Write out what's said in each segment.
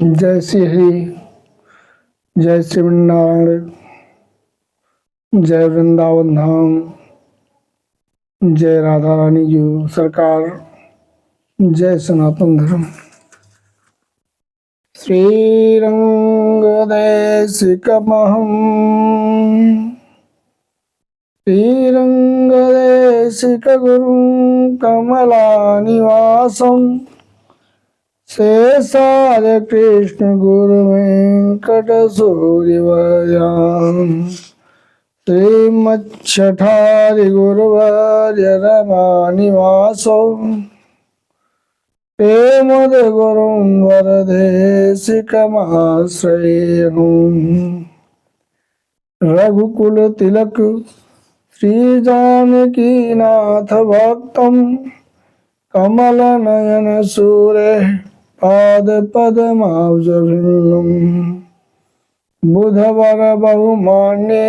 जय श्री हरि, जय श्री नारायण, जय वृंदावन धाम, जय राधा रानी जी सरकार, जय सनातन धर्म। श्रीरंगदेशिकमहं श्रीरंगदेशिकगुरुं कमलानिवासं शेषाद्रि कृष्ण गुरु वेंकटसूरिवर्यम् श्रीमच्छठारि गुरुवर्य रमानिवासौ प्रेमोदगुरुं वरदेशिकमाश्रयेऽहम् रघुकुल तिलक श्री जानकीनाथ भक्तं कमल नयन सूरे पाद पद्माब्जभृङ्गम् बुधवर बहुमान्ये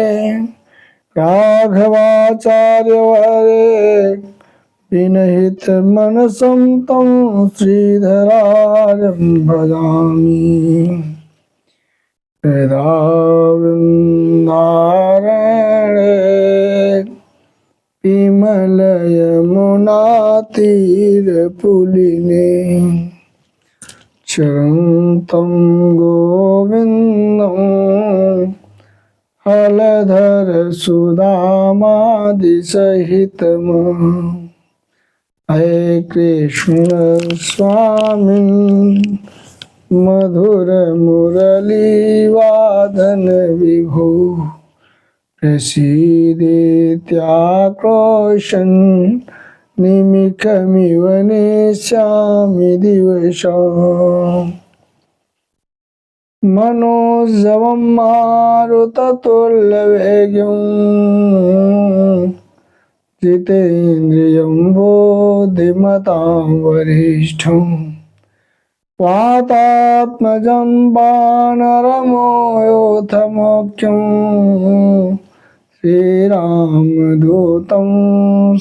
राघवाचार्य वरे विनहित मनसं तं श्रीधराजं भजामि। यदा वृन्दारण्ये विमलयमुनातीरपुलिने चरन्तं गोविन्दं हलधर सुदामादिसहितम् हरे कृष्ण स्वामी मधुर मुरलीवादन विभो प्रसीदेत्याक्रोशन् निमिषमिव नेष्यामि दिवसम् मनोजवं मारुततुल्यवेगं जितेन्द्रियं बुद्धिमतां वरिष्ठम् वातात्मजं वानरमोऽथ मोक्षं श्रीरामदूतं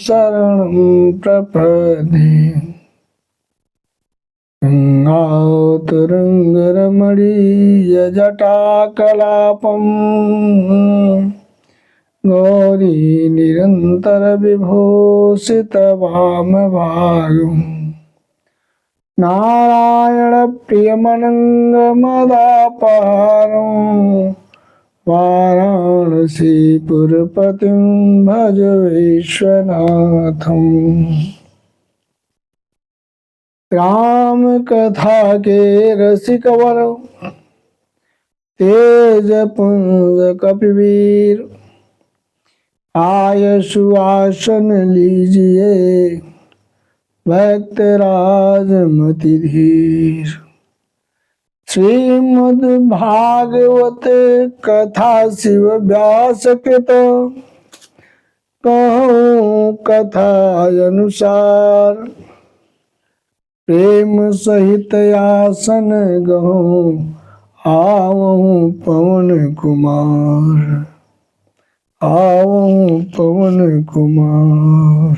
शरणं प्रपद्ये। गङ्गातरङ्गरमणीयजटाकलापं गौरी निरन्तरविभूषितवामभागम् नारायणप्रियमनङ्गमदापहारं वाराणसीपुरपतिं भज विश्वनाथम्। राम कथा के रसिकवर तेज पुंज कपिवीर आय सुआसन लीजिए भक्तराज मति धीर। श्रीमद् भागवत कथा शिव व्यास कृत कहूँ कथा अनुसार प्रेम सहित आसन गहूँ आवहूँ पवन कुमार आवहूँ पवन कुमार।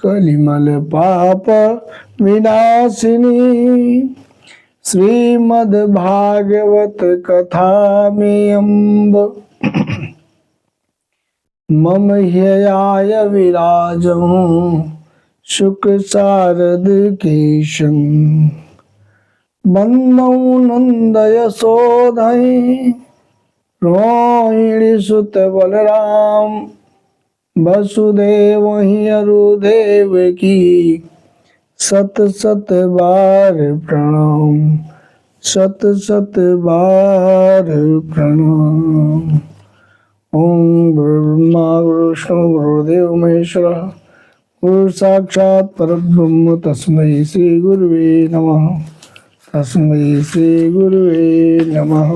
कलिमल पाप विनाशिनी श्रीमद् भागवत कथा में अम्ब मम ह्ययाय विराजहूँ शुक शारद केशं बंदौ नंद यशोधई रोहिणी सुत बलराम वसुदेव अरुदेव की सत सत बार प्रणाम सत सत बार प्रणाम। ओम ब्रह्मा विष्णु गुरुदेव महेश्वर गुरु साक्षात् परब्रह्म तस्मै श्री गुरुवे नमः तस्मै श्री गुरुवे नमः।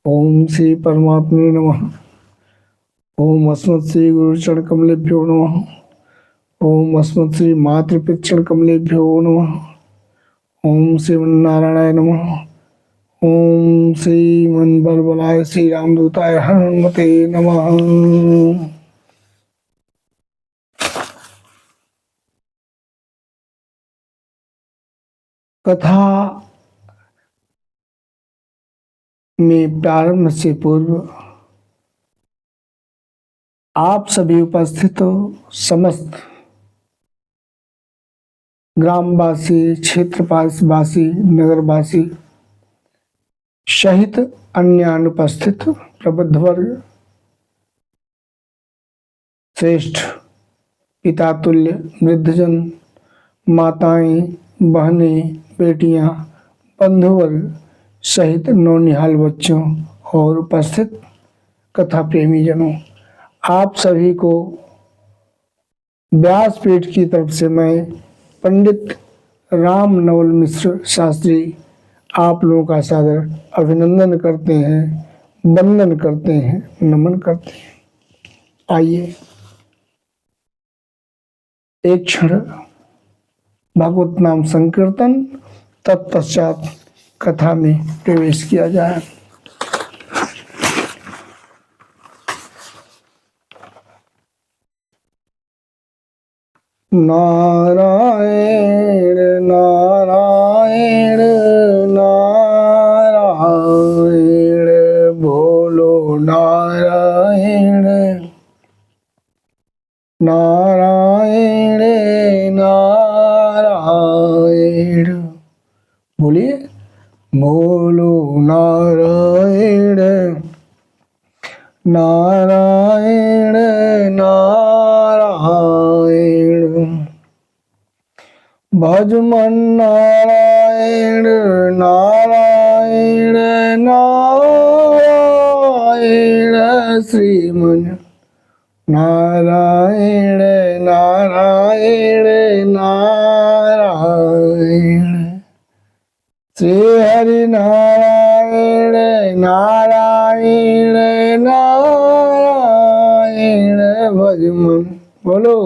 ओम श्री परमात्मे नमः। ओम अस्मत् श्री गुरुचरण कमलेभ्यो नमः। ओम अस्मत् श्री मातृपितृचरण कमलेभ्यो नमः। ओम श्रीमन्नारायणाय नमः। ओम श्री मनबलबलाय श्री रामदूताय हनुमते नमः। कथा में प्रारंभ से पूर्व आप सभी उपस्थित हो, समस्त ग्रामवासी, क्षेत्रवासी, नगरवासी सहित अन्य अनुपस्थित प्रबुद्ध वर्ग, श्रेष्ठ पिता तुल्य वृद्धजन, माताएं, बहनें, बेटियां, बंधुवर्ग सहित नौनिहाल बच्चों और उपस्थित कथा प्रेमी जनों, आप सभी को व्यासपीठ की तरफ से मैं पंडित राम नवल मिश्र शास्त्री आप लोगों का सादर अभिनंदन करते हैं, वंदन करते हैं, नमन करते हैं। आइए एक क्षण भागवत नाम संकीर्तन तत्पश्चात कथा में प्रवेश किया जाए। नारायण नारायण नारायण बोलो नारायण नारायण नारायण बोलिए, बोलो नारायण नारायण नारायण भजमन नारायण नारायण नारायण श्रीमन नारायण नारायण नारायण श्री हरि नारायण नारायण नारायण भजमन बोलो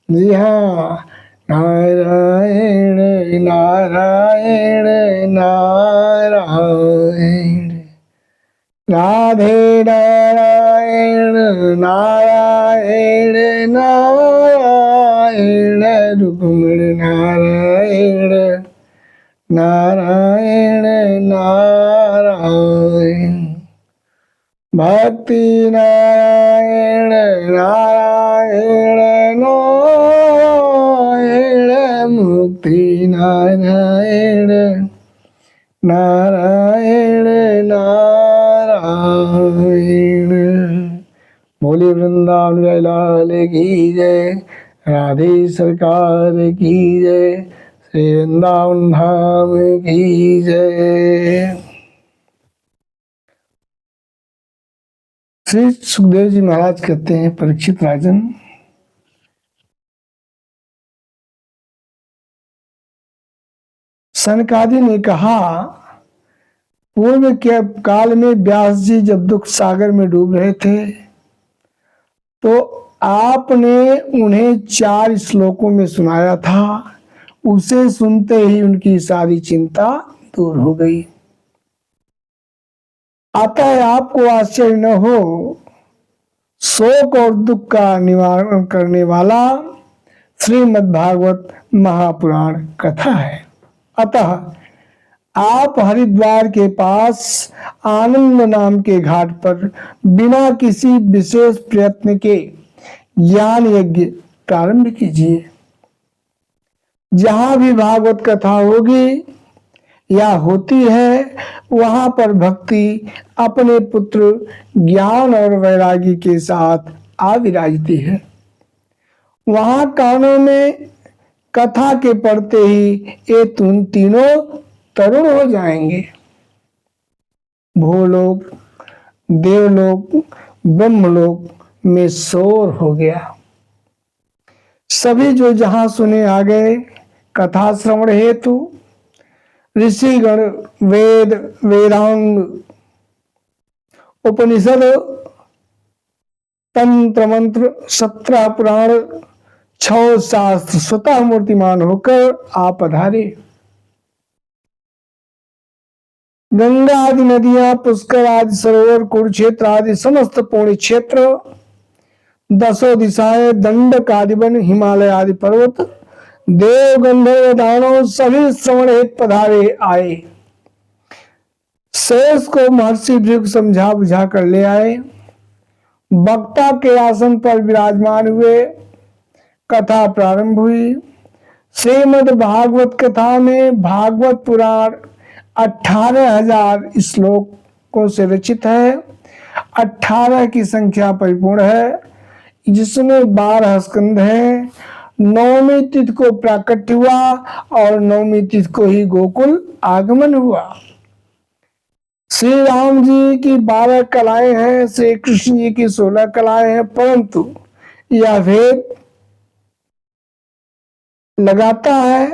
जी हाँ, नारायण नारायण नारायण राधे नारायण नारायण नारायण रुक्मिणी नारायण नारायण नारायण भक्ति नारायण नारायण नारायण मुक्ति नारायण नारायण नारायण बोली वृंदावन जय लाल की जय, राधे सरकार की जय, श्री वृंदावन धाम की जय। श्री सुखदेव जी महाराज कहते हैं, परीक्षित राजन, सनकादि ने कहा, पूर्व के काल में व्यास जी जब दुख सागर में डूब रहे थे तो आपने उन्हें 4 श्लोकों में सुनाया था। उसे सुनते ही उनकी सारी चिंता दूर हो गई। अतः आपको आश्चर्य न हो, शोक और दुख का निवारण करने वाला श्रीमद् भागवत महापुराण कथा है। अतः आप हरिद्वार के पास आनंद नाम के घाट पर बिना किसी विशेष प्रयत्न के ज्ञान यज्ञ प्रारंभ कीजिए। जहां भी भागवत कथा होगी या होती है, वहां पर भक्ति अपने पुत्र ज्ञान और वैरागी के साथ आ विराजती है। वहां कानों में कथा के पढ़ते ही ये तीनों तरुण हो जाएंगे। भूलोक, देवलोक, ब्रह्मलोक में शोर हो गया। सभी जो जहां सुने आ गए। कथा श्रवण हेतु ऋषिगण वेद, वेदांग, उपनिषद, तंत्र मंत्र, 17 पुराण, 6 शास्त्र स्वतः मूर्तिमान होकर आप पधारे। गंगा आदि नदियां, पुष्कर आदि सरोवर, कुरुक्षेत्र आदि समस्त पुण्य क्षेत्र, 10 दिशाएं, दंडक आदि वन, हिमालय आदि पर्वत, देव, गंधर्व, दानव सभी श्रवण हेतु पधारे आए। शेष को महर्षि भृगु समझा बुझा कर ले आए। वक्ता के आसन पर विराजमान हुए। कथा प्रारंभ हुई। श्रीमद् भागवत कथा में भागवत पुराण 18,000 श्लोकों से रचित है। 18 की संख्या परिपूर्ण है, जिसमें 12 स्कंध है। 9वीं तिथि को प्राकट्य हुआ और 9वीं तिथि को ही गोकुल आगमन हुआ। श्री राम जी की 12 कलाएं हैं, श्री कृष्ण जी की 16 कलाएं हैं, परंतु यह भेद लगाता है,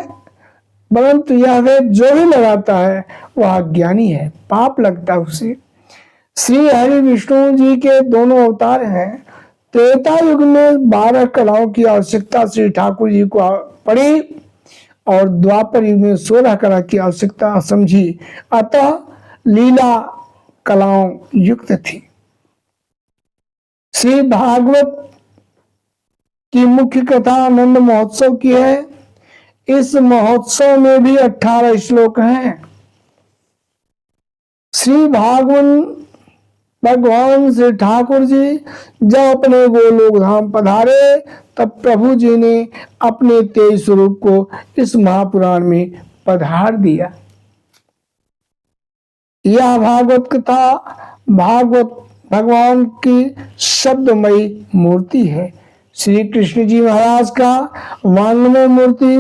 परंतु यह भेद जो भी लगाता है वह अज्ञानी है, पाप लगता है उसे। श्री हरि विष्णु जी के दोनों अवतार हैं। त्रेता युग में 12 कलाओं की आवश्यकता श्री ठाकुर जी को पड़ी और द्वापर युग में 16 कला की आवश्यकता समझी, अतः लीला कलाओं युक्त थी। श्री भागवत की मुख्य कथा आनंद महोत्सव की है। इस महोत्सव में भी 18 श्लोक हैं। श्री भगवान श्री ठाकुर जी जब अपने गोलोक धाम पधारे, तब प्रभु जी ने अपने तेज स्वरूप को इस महापुराण में पधार दिया। यह भागवत कथा भागवत भगवान की शब्दमयी मूर्ति है। श्री कृष्ण जी महाराज का वांग्मय मूर्ति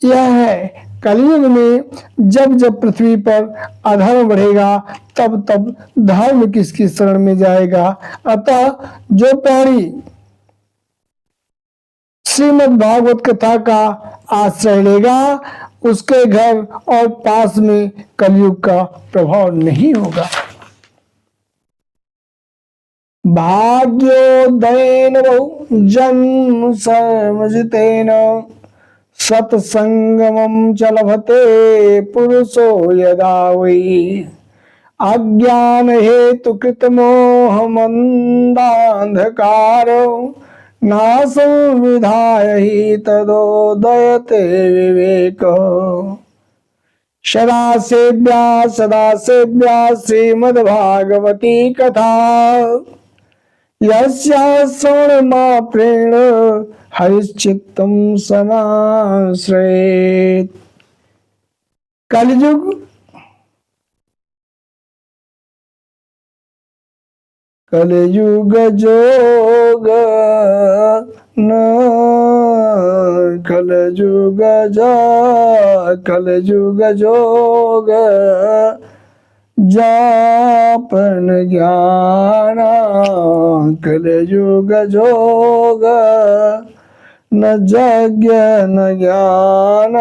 यह है। कलयुग में जब जब पृथ्वी पर अधर्म बढ़ेगा, तब तब धर्म किसकी शरण में जाएगा। अतः जो प्राणी श्रीमद् भागवत कथा का आश्रय लेगा, उसके घर और पास में कलयुग का प्रभाव नहीं होगा। भाग्योदयेन बहु जन्म सर्वजितेन सत्संगमं च लभते पुरुषो यदा वै अज्ञान हेतु कृत मोह मंदांधकारो नासं विधाय हि तदोदयते विवेको। सदा सेव्या श्रीमद्भागवती कथा यस्या श्रवणमात्रेण हरिश्चित्तं समाश्रयेत्। कलयुग जोग न कलयुग जोग जापन ज्ञान कलयुग जोग न यज्ञ न ज्ञान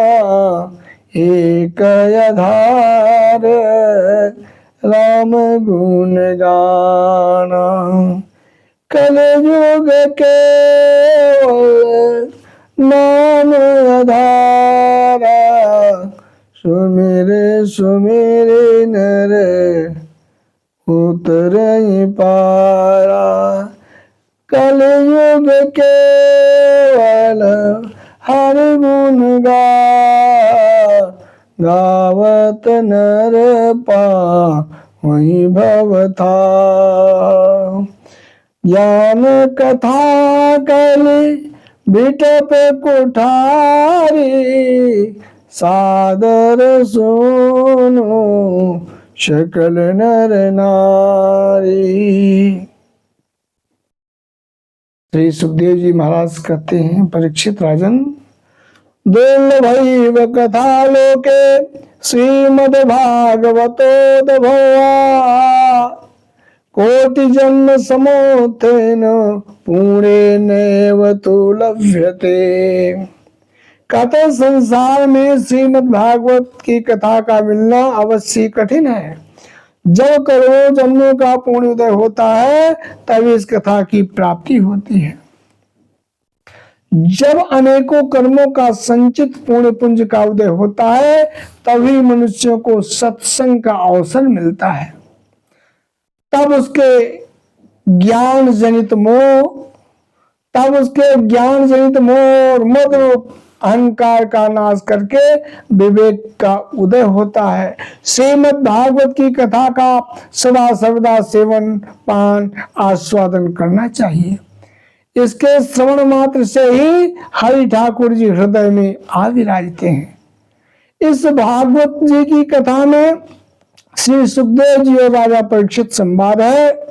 एक आधार राम गुण गान। कलयुग केवल नाम आधारा सुमेरे सुमेरे नर उतरई पारा। कलयुग केवल हर गुण गावत नर पा वही भवथा। ज्ञान कथा कली बिटप कुठारी सादर सुनो सकल नर नारी। श्री सुखदेव जी महाराज कहते हैं, परीक्षित राजन, दुर्लभैव कथा लोके श्रीमद्भागवतोद्भवा कोटि जन्म समोत्थेन पुण्येनैव तु लभ्यते। कहते संसार में श्रीमद् भागवत की कथा का मिलना अवश्य कठिन है। जब करोड़ों जन्मों का पुण्य उदय होता है, तभी इस कथा की प्राप्ति होती है। जब अनेकों कर्मों का संचित पुण्य पुंज का उदय होता है, तभी मनुष्यों को सत्संग का अवसर मिलता है। तब उसके ज्ञान जनित मोह और मद रूप अहंकार का नाश करके विवेक का उदय होता है। श्रीमद् भागवत की कथा का सदा सर्वदा सेवन पान आस्वादन करना चाहिए। इसके श्रवण मात्र से ही हरि ठाकुर जी हृदय में आ विराजते हैं। इस भागवत जी की कथा में श्री सुखदेव जी और राजा परीक्षित संवाद है।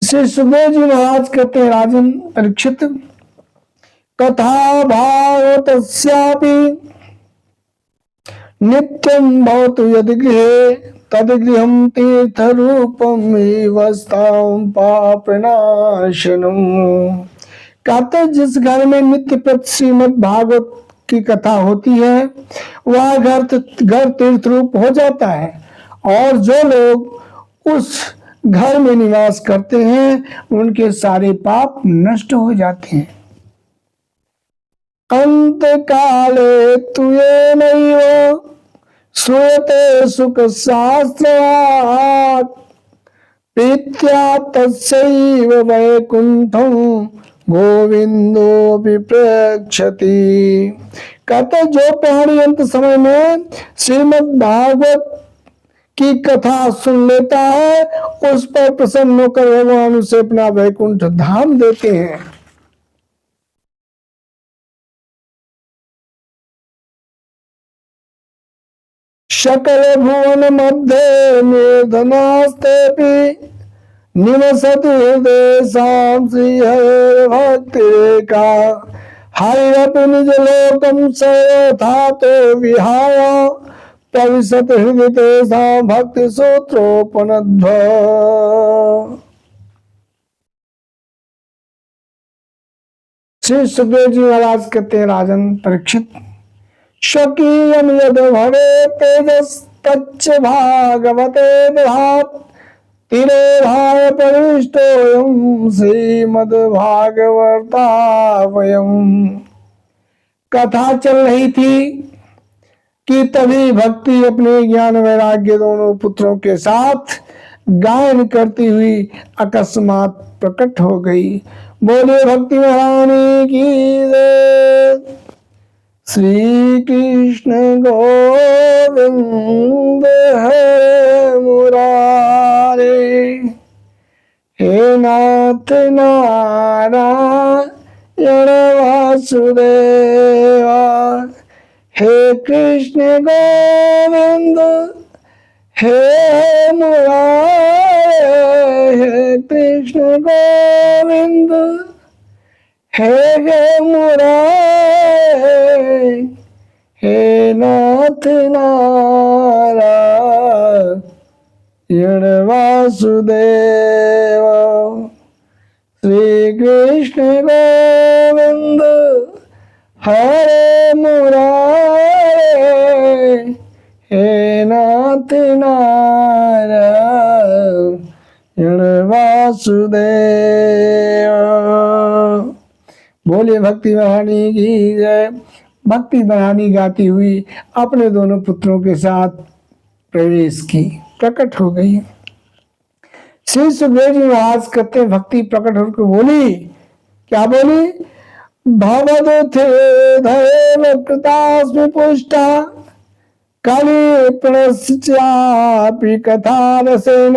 श्री सुखदेव जी महाराज कहते हैं, राजन परीक्षित, कथा भागवतस्यापि नित्यं भवतु यदि गृहे तद्गृहं तीर्थरूपं विवस्तां पापनाशनम्। कहते जिस घर में नित्य प्रति श्रीमद् भागवत की कथा होती है वह घर तीर्थ रूप हो जाता है, और जो लोग उस घर में निवास करते हैं उनके सारे पाप नष्ट हो जाते हैं। अंत काले तुये नैव श्रूयते सुख शास्त्रात् प्रीत्या तस्यैव वैकुंठं गोविंदो विप्रक्षति। कहते जो प्राणी अंत समय में श्रीमद् भागवत की कथा सुन लेता है उस पर प्रसन्न होकर भगवान उसे अपना वैकुंठ धाम देते हैं। सकल भुवन मध्य निर्धनास्तेपि निवसति हृदयेषां श्रीहरिभक्तिरेका। हरिरपि निजलोकं सर्वथातो विहाय प्रविशति हृदय तेषां भक्ति सूत्रोपनद्भ। श्री सुखदेव जी महाराज कहते हैं, राजन परीक्षित, स्वकीयं यद भवे तेजस्तच्च भागवते दधात् तिरोधाय परिष्टोऽयं श्रीमद्भागवतावयम्। कथा चल रही थी कि तभी भक्ति अपने ज्ञान वैराग्य दोनों पुत्रों के साथ गायन करती हुई अकस्मात प्रकट हो गई। बोले भक्ति महारानी की जय। श्री कृष्ण गोविंद हरे मुरारे, हे नाथ नारायण वासुदेवा, हे कृष्ण गोविंद हे मुरारे, हे कृष्ण गोविंद हे मुरारे, हे नाथ नारायण वासुदेव। श्री कृष्ण गोविंद हरे मुरारे, हे नाथ नारायण वासुदेव। बोले भक्ति महारानी की जय। भक्ति महारानी गाती हुई अपने दोनों पुत्रों के साथ प्रवेश की, प्रकट हो गई। श्री सुखदेव जी महाराज कहते भक्ति प्रकट होकर बोली, क्या बोली? भवदुत्थितैव कृतास्मि पुष्टा कलिप्रणश्चापि कथारसेन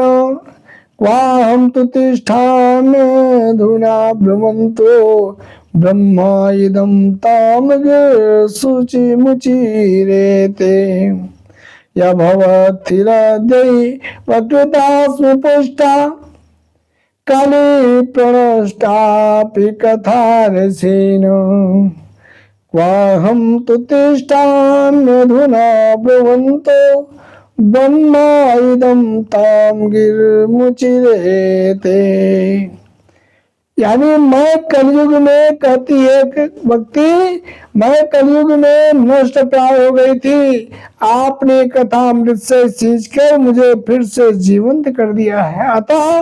क्वाहं तु तिष्ठाम्यधुना भ्रमन्तो ब्रह्म इदं तामगशुचिमुचिरेते। यभवत्थिरद्यैव कृतास्मि पुष्टा कलिप्रणष्टापि कथारसेन क्वाहं तु तिष्ठाम्यधुना ब्रुवन्तो ब्रह्म इदं ताम गिरमुचिरेते। यानी मैं कलयुग में, कहती है भक्ति, मैं कलयुग में नष्ट प्राय हो गई थी, आपने कथा अमृत से सींच कर मुझे फिर से जीवंत कर दिया है। अतः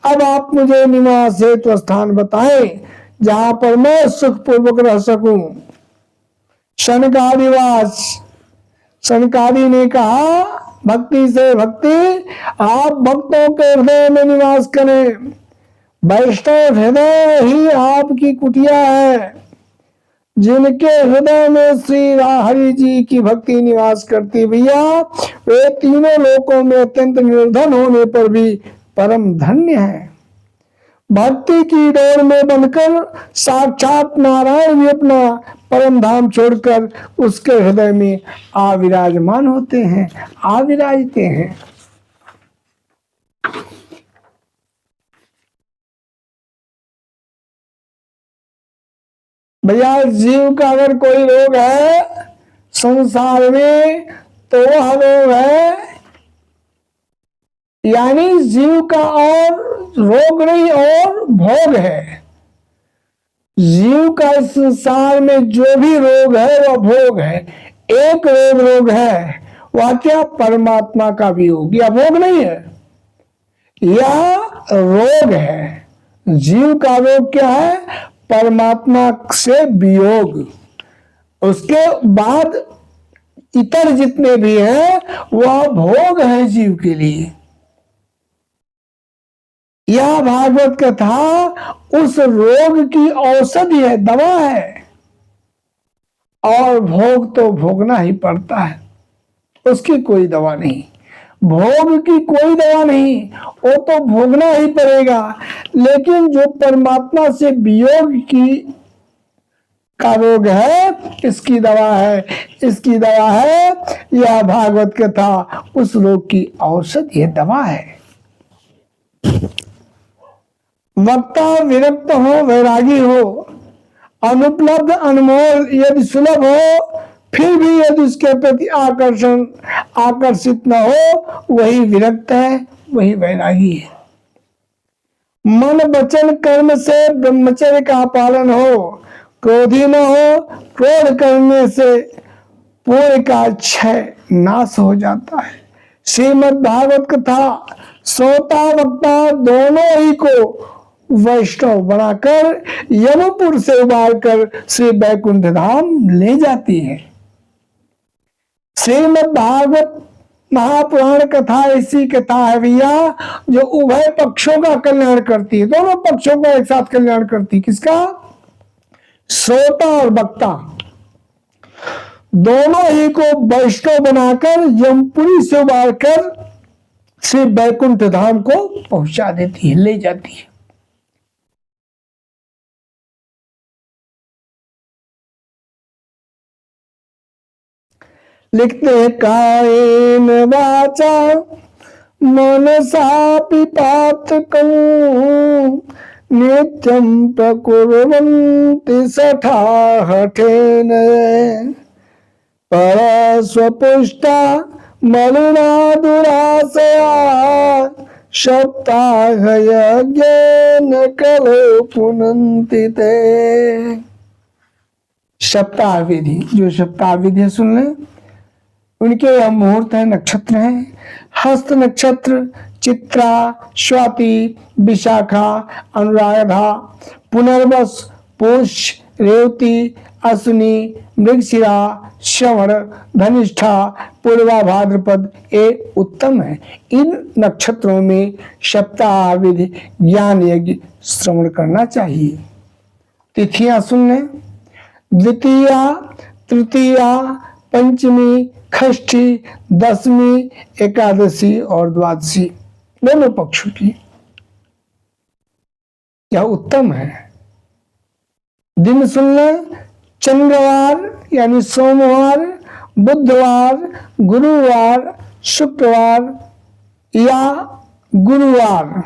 अब आप मुझे निवास हेतु स्थान बताएं जहां पर मैं सुखपूर्वक रह सकूं। शनकादिवास, शनकादि ने कहा भक्ति से, भक्ति आप भक्तों के हृदय में निवास करें, वैष्णव हृदय ही आपकी कुटिया है। जिनके हृदय में श्री हरि जी की भक्ति निवास करती भैया, वे तीनों लोकों में अत्यंत निर्धन होने पर भी परम धन्य है। भक्ति की डोर में बंधकर साक्षात नारायण भी अपना परम धाम छोड़कर उसके हृदय में आविराजमान होते हैं, आविराजते हैं। भैया जीव का अगर कोई रोग है संसार में तो वह रोग है, यानी जीव का और रोग नहीं और भोग है। जीव का इस संसार में जो भी रोग है वह भोग है। एक रोग है, वह क्या? परमात्मा का वियोग। यह भोग नहीं है, यह रोग है। जीव का रोग क्या है? परमात्मा से वियोग। उसके बाद इतर जितने भी हैं वह भोग है जीव के लिए। यह भागवत कथा उस रोग की औषधि है, दवा है। और भोग तो भोगना ही पड़ता है, उसकी कोई दवा नहीं। भोग की कोई दवा नहीं, वो तो भोगना ही पड़ेगा। लेकिन जो परमात्मा से वियोग की का रोग है, इसकी दवा है, इसकी दवा है। यह भागवत कथा उस रोग की औषधि है, दवा है। वक्ता विरक्त हो, वैरागी हो, अनुपलब्ध अनमोल यदि सुलभ हो, फिर भी यदि उसके प्रति आकर्षित न हो, वही विरक्त है, वही वैरागी है। मन वचन कर्म से ब्रह्मचर्य का पालन हो, क्रोधी न हो, क्रोध करने से पूर्ण का क्षय नाश हो जाता है। श्रीमद् भागवत कथा श्रोता वक्ता दोनों ही को वैष्णव बनाकर यमपुर से उबार कर श्री बैकुंठ धाम ले जाती है। श्रीमद् भागवत महापुराण कथा ऐसी कथा है भैया जो उभय पक्षों का कल्याण करती है, दोनों पक्षों का एक साथ कल्याण करती है। किसका? श्रोता और वक्ता दोनों ही को वैष्णव बनाकर यमपुरी से उबार कर श्री बैकुंठ धाम को पहुंचा देती है, ले जाती है। लिखते कायेन वाचा मनसापि पातकं नित्यं प्रकुर्वन्ति सठा हठेन परस्वपुष्टा मलिना दुराशया सप्ताह यज्ञेन कलो पुनन्ति ते। सप्ताह विधि, जो सप्ताह विधि सुन ले उनके यह मुहूर्त है, नक्षत्र हैं। हस्त नक्षत्र चित्रा, स्वाति, विशाखा, अनुराधा, पुनर्वस, पुष्य, रेवती, अश्विनी, मृगशिरा, श्रवण, धनिष्ठा, पूर्वा भाद्रपद ये उत्तम है। इन नक्षत्रों में सप्ताह विधि ज्ञान यज्ञ श्रवण करना चाहिए। तिथियां सुन लें। द्वितीया, तृतीया, पंचमी, षष्ठी, दशमी, एकादशी और द्वादशी दोनों पक्षों की यह उत्तम है। दिन सुन लें। चंद्रवार यानी सोमवार, बुधवार, गुरुवार, शुक्रवार या गुरुवार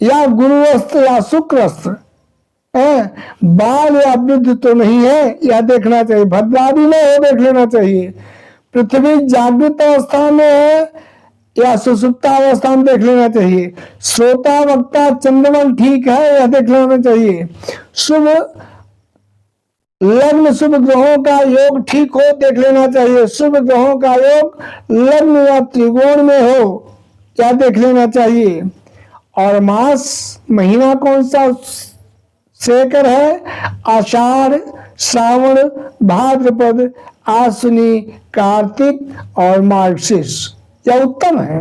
या गुरुवस्त या शुक्रस्त। बाल या वृद्ध तो नहीं है, यह देखना चाहिए। भद्रादि में हो, देख लेना चाहिए। पृथ्वी जागृत अवस्था में है या सुसुप्त अवस्था में देख लेना चाहिए। श्रोता वक्ता चंद्रमन ठीक है, यह देख लेना चाहिए। शुभ लग्न शुभ ग्रहों का योग ठीक हो, देख लेना चाहिए। शुभ ग्रहों का योग लग्न या त्रिकोण में हो, क्या देख लेना चाहिए। और मास महीना कौन सा शेखर है? आषाढ़, श्रावण, भाद्रपद, आश्विनी, कार्तिक और मार्गशीर्ष, यह उत्तम है।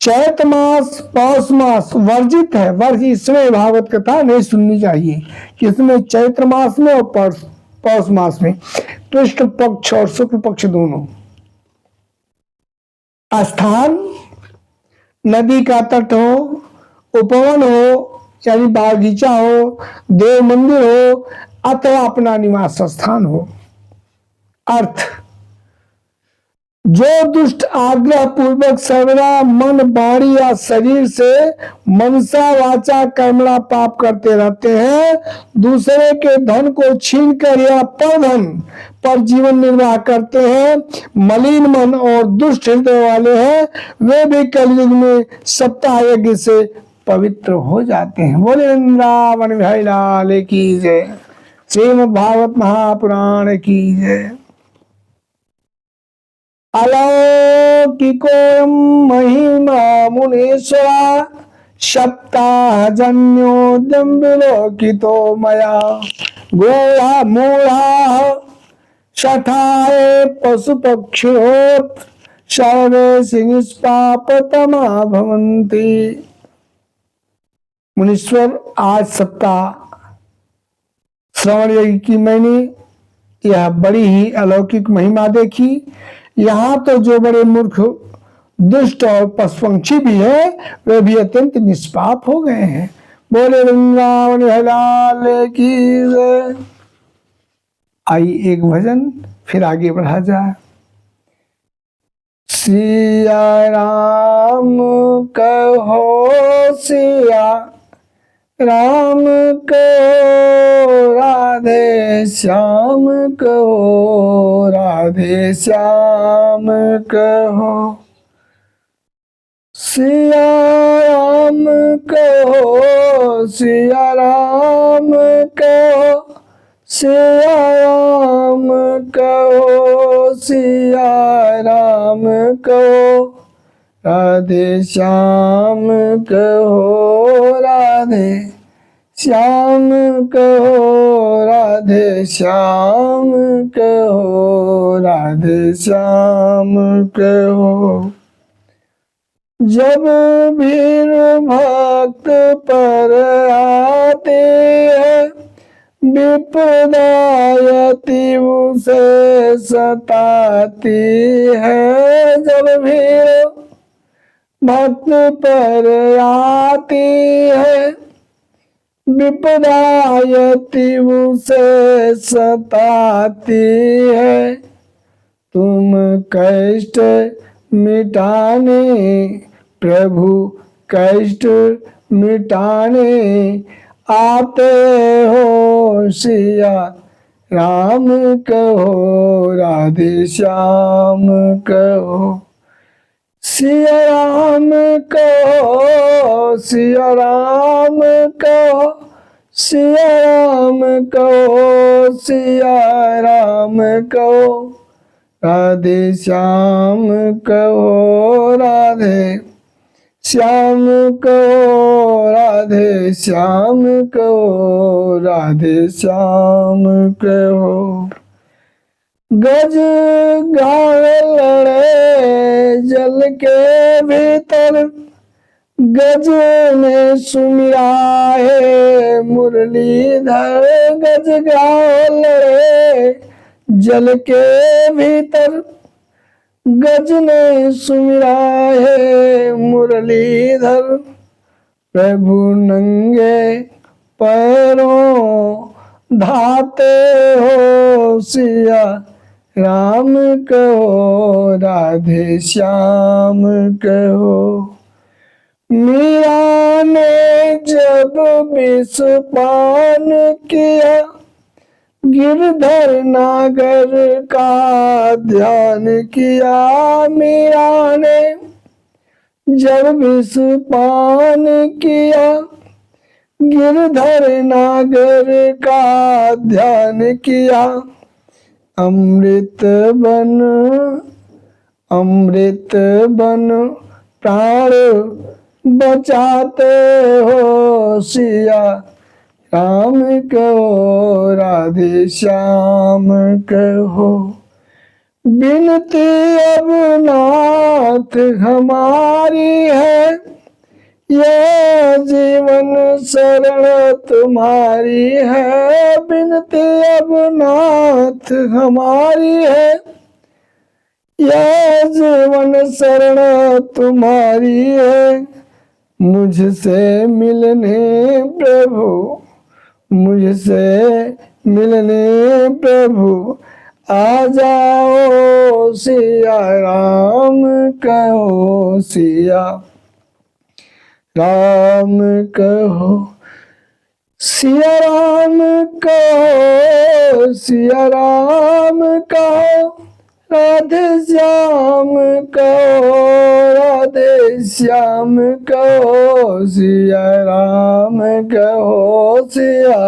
चैत मास पौष मास वर्जित है, वर्ष इसमें भागवत कथा नहीं सुननी चाहिए। किसमें? चैत्र मास में और पौष मास में, कृष्ण पक्ष और शुक्ल पक्ष दोनों। स्थान नदी का तट हो, उपवन हो यानी बागीचा हो, देव मंदिर हो, अथवा अपना निवास स्थान हो। अर्थ, जो दुष्ट आग्रह पूर्वक सर्वदा मन वाणी या शरीर से मनसा वाचा कर्मणा पाप करते रहते हैं, दूसरे के धन को छीन कर या परधन पर जीवन निर्वाह करते हैं, मलिन मन और दुष्ट हृदय वाले हैं, वे भी कलयुग में सप्ताह यज्ञ से पवित्र हो जाते हैं। बोले वृंदावन बिहारी लाल की जय, श्रीमद् भागवत महापुराण की जय। अलौकिकोऽयं महिमा मुनीश्वरा, सप्ताहजन्योऽद्यं विलोकितो मया, गोहा मूढ़ाः शठाये पशुपक्षिहोत्र, सर्वे निष्पापतमा भवन्ति। मुनीश्वर, आज सप्ताह श्रवण यज्ञ की मैंने यह बड़ी ही अलौकिक महिमा देखी। यहाँ तो जो बड़े मूर्ख दुष्ट और पशु पंक्षी भी है, वे भी अत्यंत निष्पाप हो गए हैं। बोले वृंदावन लाल की जय। आइए एक भजन फिर आगे बढ़ा जाए। सिया राम कहो सिया राम कहो, राधे श्याम कहो, राधे श्याम कहो। सिया राम कहो, सिया राम कहो, सिया राम कहो, सिया राम कहो, राधे श्याम कहो, राधे श्याम कहो, राधे श्याम कहो, राधे श्याम कहो। जब भीड़ भक्त पर आते हैं, विपदायति उसे सताती है। जब भीड़ भक्त पर आती है, विपदायति उसे सताती है। तुम कष्ट मिटाने प्रभु, कष्ट मिटाने आते हो, सिया राम कहो, राधे श्याम कहो। सिया राम कहो, सिया राम कहो, सिया राम कहो, सिया राम कहो, राधे श्याम कहो, राधे श्याम कहो, राधे श्याम कहो, राधे श्याम कहो। गज गाँव लड़े जल के भीतर, गज ने सुमिरा है मुरलीधर। गज गाँव लड़े जल के भीतर, गज ने सुमिरा है मुरलीधर। प्रभु नंगे पैरों धाते हो, सिया राम कहो, राधे श्याम कहो। मीरा ने जब विष पान किया, गिरधर नागर का ध्यान किया। मीरा ने जब विष पान किया, गिरधर नागर का ध्यान किया। अमृत बन प्राण बचाते हो, सिया राम कहो, राधे श्याम कहो। बिनती अब नाथ हमारी है, यह जीवन शरण तुम्हारी है। बिनती अब नाथ हमारी है, यह जीवन शरण तुम्हारी है। मुझसे मिलने प्रभु, मुझसे मिलने प्रभु, आ जाओ सिया राम कहो, सिया राम कहो, सिया राम कहो, सिया राम कहो, राधे श्याम कहो, राधे श्याम कहो, सिया राम कहो, सिया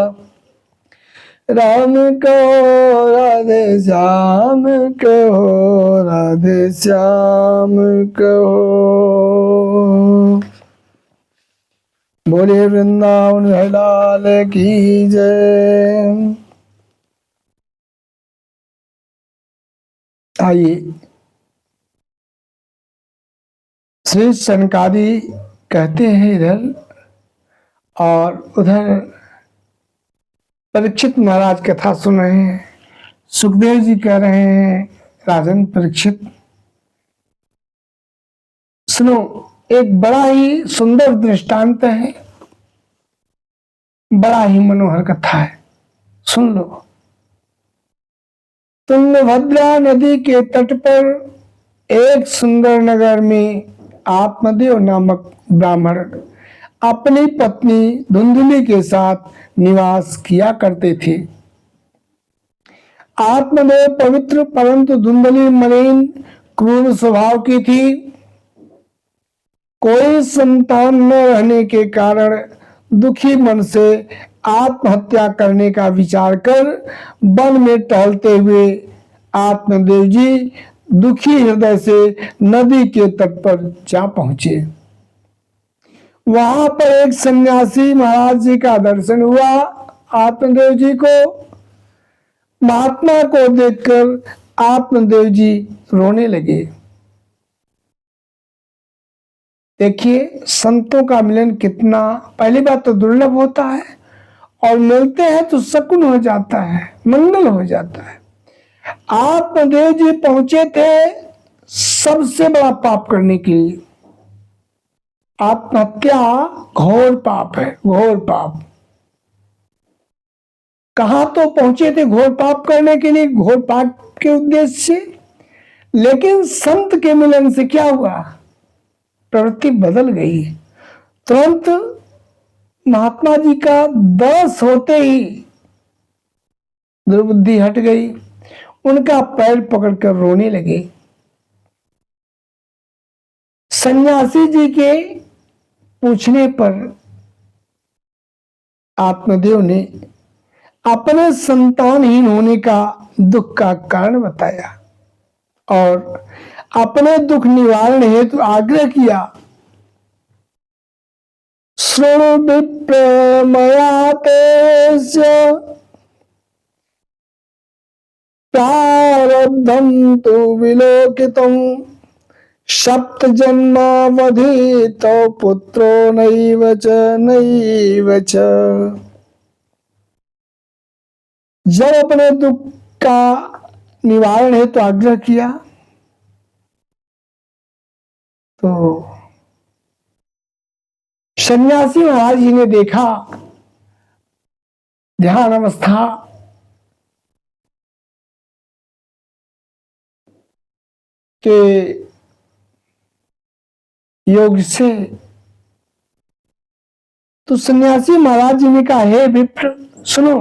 राम कहो, राधे श्याम कहो, राधे श्याम कहो। बोले वृंदावन लाल की जय। आइए श्री सनकादि कहते हैं इधर, और उधर परीक्षित महाराज कथा सुन रहे हैं। सुखदेव जी कह रहे हैं, राजन परीक्षित सुनो, एक बड़ा ही सुंदर दृष्टांत है, बड़ा ही मनोहर कथा है, सुन लो। तुंगभद्रा नदी के तट पर एक सुंदर नगर में आत्मदेव नामक ब्राह्मण अपनी पत्नी धुंधली के साथ निवास किया करते थे। आत्मदेव पवित्र परंतु धुंधली मलिन क्रूर स्वभाव की थी। कोई संतान न रहने के कारण दुखी मन से आत्महत्या करने का विचार कर वन में टहलते हुए आत्मदेव जी दुखी हृदय से नदी के तट पर जा पहुंचे। वहां पर एक सन्यासी महाराज जी का दर्शन हुआ। आत्मदेव जी को, महात्मा को देखकर आत्मदेव जी रोने लगे। देखिए संतों का मिलन कितना, पहली बात तो दुर्लभ होता है, और मिलते हैं तो शकुन हो जाता है, मंगल हो जाता है। आत्मदेव जी पहुंचे थे सबसे बड़ा पाप करने के लिए। आत्महत्या घोर पाप है, घोर पाप। कहां तो पहुंचे थे घोर पाप करने के लिए, घोर पाप के उद्देश्य से, लेकिन संत के मिलन से क्या हुआ, प्रवृत्ति बदल गई। तुरंत महात्मा जी का दर्श होते ही दुर्बुद्धि हट गई, उनका पैर पकड़कर रोने लगे। सन्यासी जी के पूछने पर आत्मदेव ने अपने संतानहीन होने का दुख का कारण बताया और अपने दुख निवारण हेतु आग्रह किया। शृणु विप्र मया तेस्य प्रारब्धं तु विलोकितं, सप्त जन्मावधि तो पुत्रो नैव च नैव च। जब अपने दुख का निवारण हेतु आग्रह किया तो सन्यासी महाराज जी ने देखा ध्यान अवस्था के योग से, तो सन्यासी महाराज जी ने कहा, हे विप्र सुनो,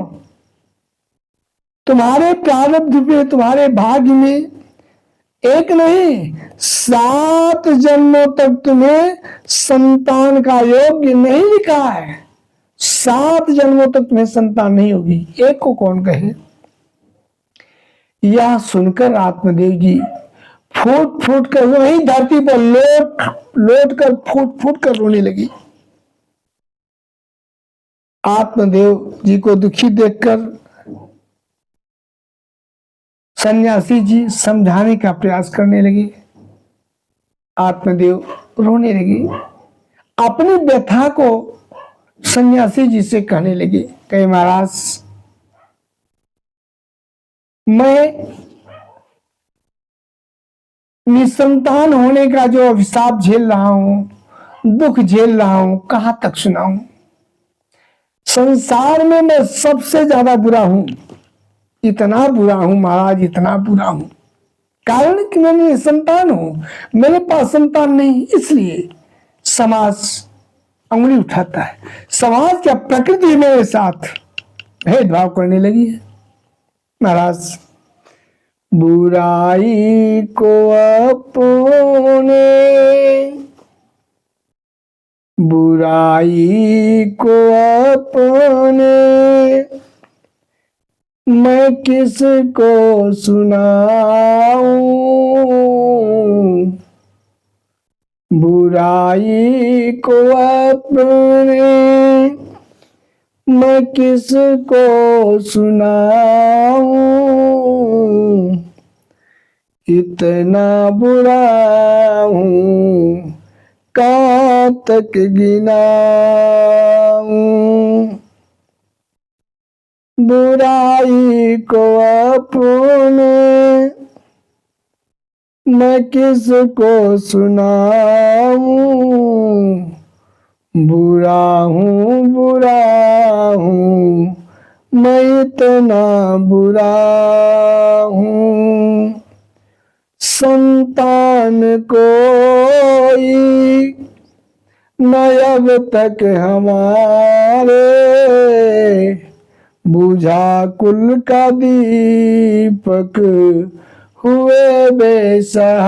तुम्हारे प्रारब्ध में, तुम्हारे भाग्य में एक नहीं 7 जन्मों तक तुम्हें संतान का योग्य नहीं लिखा है। 7 जन्मों तक तुम्हें संतान नहीं होगी, एक को कौन कहे। यह सुनकर आत्मदेव जी फूट फूट कर वही धरती पर लोट कर फूट फूट कर रोने लगी। आत्मदेव जी को दुखी देखकर सन्यासी जी समझाने का प्रयास करने लगे। आत्मदेव रोने लगे। अपनी व्यथा को सन्यासी जी से कहने लगे, कहे महाराज, मैं निसंतान होने का जो अभिशाप झेल रहा हूं, दुख झेल रहा हूं, कहां तक सुनाऊं। संसार में मैं सबसे ज्यादा बुरा हूं। इतना बुरा हूं महाराज, इतना बुरा हूं। कारण कि मैं निसंतान हूं, मेरे पास संतान नहीं, इसलिए समाज अंगुली उठाता है। समाज क्या, प्रकृति मेरे साथ भेदभाव करने लगी है। महाराज, बुराई को अपने, बुराई को अपने, मैं किसको सुनाऊं। बुराई को अपने, मैं किसको सुनाऊं। इतना बुरा हूं, कहाँ तक गिनाऊं। बुराई को अपने, मैं किसको सुनाऊं। बुरा हूँ, मैं इतना बुरा हूँ। संतान कोई न अब तक हमारे, बुझा कुल का दीपक हुए बेसहारे।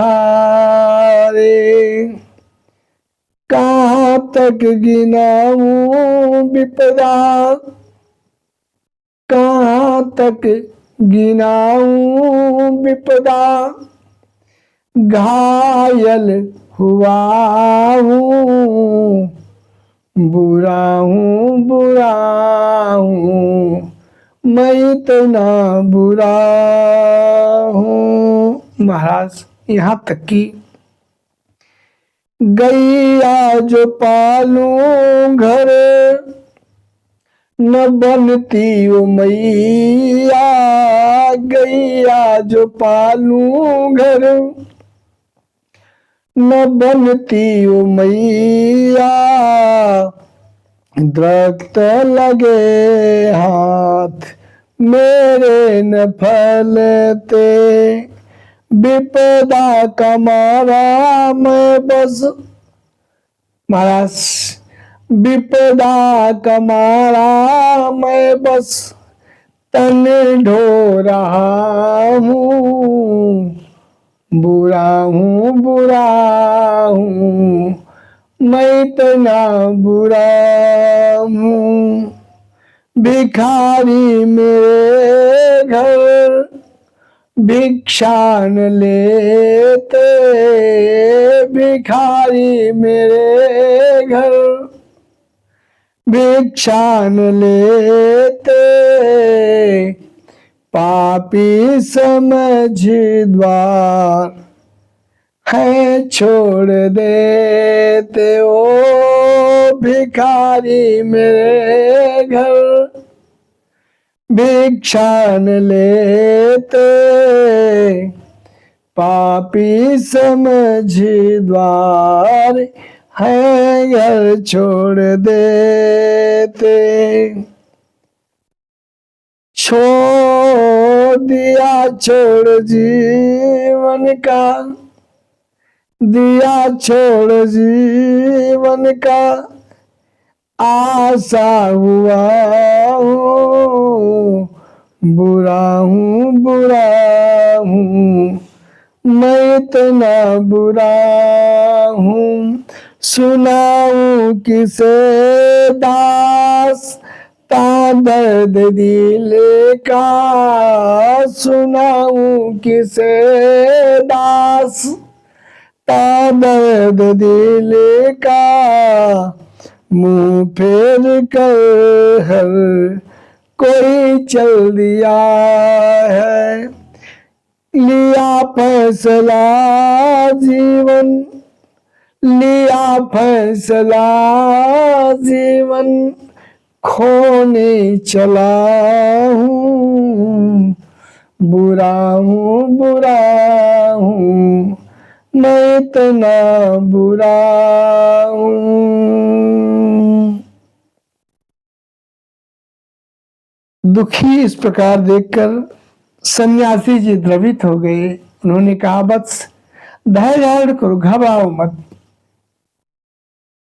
कहाँ तक गिनाऊं विपदा, कहाँ तक गिनाऊं विपदा। घायल हुआ हूँ, बुरा हूँ, मैं इतना बुरा हूँ। महाराज, यहाँ तक कि गैया जो पालूं घर, न बनती ओ मैया। गैया जो पालूं घर, न बनती ओ मैया। दरख्त लगे हाथ मेरे न फलते, विपदा का मारा मैं बस। महाराज, विपदा का मारा मैं बस तन ढो रहा हूँ। बुरा हूँ, मैं इतना बुरा हूँ। भिखारी मेरे घर भिक्षा न लेते, भिखारी मेरे घर भिक्षा न लेते। पापी समझ द्वार है छोड़ देते। ओ भिखारी मेरे घर भिक्षा न लेते। पापी समझ द्वार है घर छोड़ देते। छोड़ दिया, छोड़ जीवन का दिया, छोड़ जीवन का आशा हुआ हूँ। बुरा हूँ, मैं इतना बुरा हूँ। सुनाऊं किसे दास ता दर्द दिल का। सुनाऊं किसे दास ता दर्द दिल का। मुंह फेर कर हर कोई चल दिया है। लिया फैसला जीवन, लिया फैसला जीवन खोने चला हूँ, बुरा हूँ बुरा हूँ मैं इतना बुरा हूँ। दुखी इस प्रकार देखकर सन्यासी जी द्रवित हो गए। उन्होंने कहा बस धैर्य धारण करो, घबराओ मत।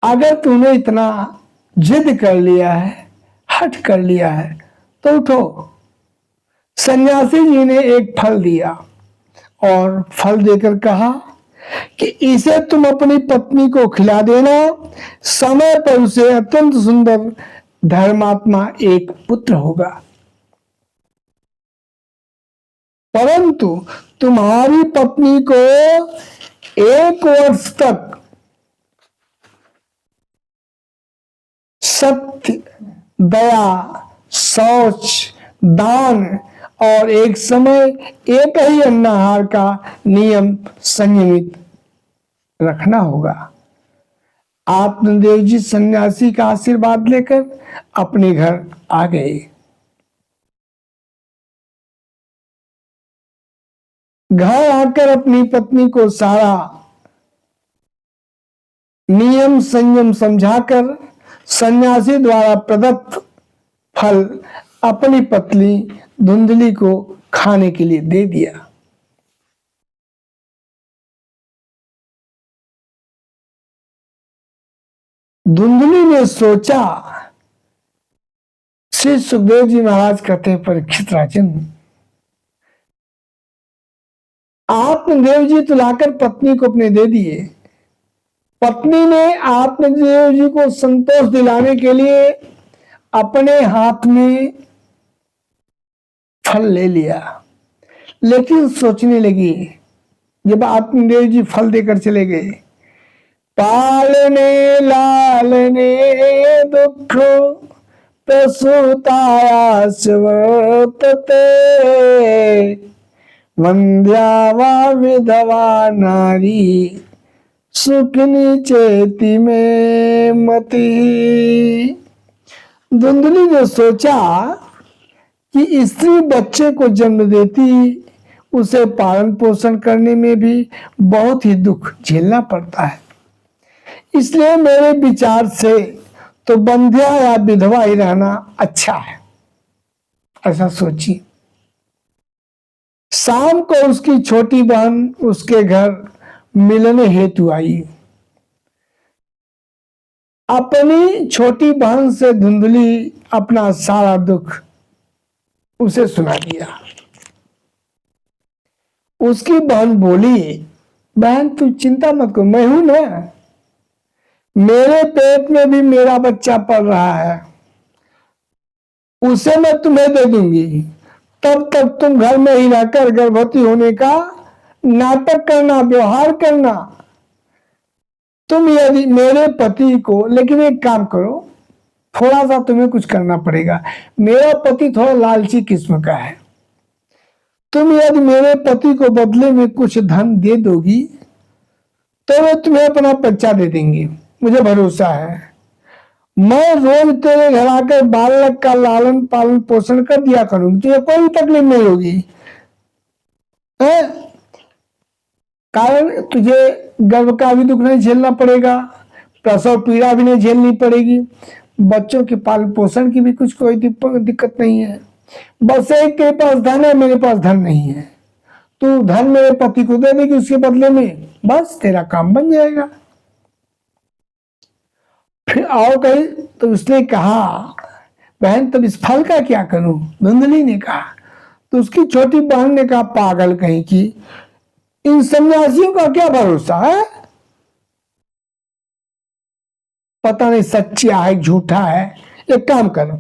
अगर तूने इतना जिद कर लिया है, हट कर लिया है, तो उठो। सन्यासी जी ने एक फल दिया और फल देकर कहा कि इसे तुम अपनी पत्नी को खिला देना, समय पर उसे अत्यंत सुंदर धर्मात्मा एक पुत्र होगा, परंतु तुम्हारी पत्नी को 1 वर्ष तक सत्य, दया, शौच, दान और एक समय एक ही अन्नाहार का नियम संयमित रखना होगा। आत्मदेव जी सन्यासी का आशीर्वाद लेकर अपने घर आ गए। घर आकर अपनी पत्नी को सारा नियम संयम समझाकर सन्यासी द्वारा प्रदत्त फल अपनी पत्नी धुंधली को खाने के लिए दे दिया। धुंधली ने सोचा, श्री सुखदेव जी महाराज कहते हैं परीक्षित राजन, आत्मदेव जी तो लाकर पत्नी को अपने दे दिए। पत्नी ने आत्मदेव जी को संतोष दिलाने के लिए अपने हाथ में फल ले लिया, लेकिन सोचने लगी जब आत्मदेव जी फल देकर चले गए, पालने लालने दुख प्रसूताया वर्तते, वंद्यावा विधवा नारी सुखनी चेती में मती। धुंधली ने सोचा कि स्त्री बच्चे को जन्म देती, उसे पालन पोषण करने में भी बहुत ही दुख झेलना पड़ता है, इसलिए मेरे विचार से तो बंध्या या विधवा ही रहना अच्छा है। ऐसा सोची। शाम को उसकी छोटी बहन उसके घर मिलने हेतु आई। अपनी छोटी बहन से धुंधली अपना सारा दुख उसे सुना दिया। उसकी बहन बोली, बहन तू चिंता मत कर, मैं हूं ना, मेरे पेट में भी मेरा बच्चा पल रहा है, उसे मैं तुम्हें दे दूंगी, तब तक तुम घर में ही रहकर गर्भवती होने का नाटक करना, व्यवहार करना। तुम यदि मेरे पति को, लेकिन एक काम करो, थोड़ा सा तुम्हें कुछ करना पड़ेगा, मेरा पति थोड़ा लालची किस्म का है, तुम यदि मेरे पति को बदले में कुछ धन दे दोगी तो वे तुम्हें अपना बच्चा दे देंगे, मुझे भरोसा है। मैं रोज तेरे घर आकर बालक का लालन पालन पोषण कर दिया करूंगी, तुझे कोई तकलीफ नहीं होगी। कारण तुझे गर्भ का भी दुख नहीं झेलना पड़ेगा, प्रसव पीड़ा भी नहीं झेलनी पड़ेगी, बच्चों के पालन पोषण की भी कुछ कोई दिक्कत नहीं है। बस एक के पास धन है, मेरे पास धन नहीं है, तू धन मेरे पति को दे देगी उसके बदले में, बस तेरा काम बन जाएगा। फिर आओ कहीं तो उसने कहा, बहन तब इस फल का क्या करूं? धुंधली ने कहा। तो उसकी छोटी बहन ने कहा, पागल कहीं की, इन सन्यासियों का क्या भरोसा है, पता नहीं सच्चा है झूठा है। एक काम करो,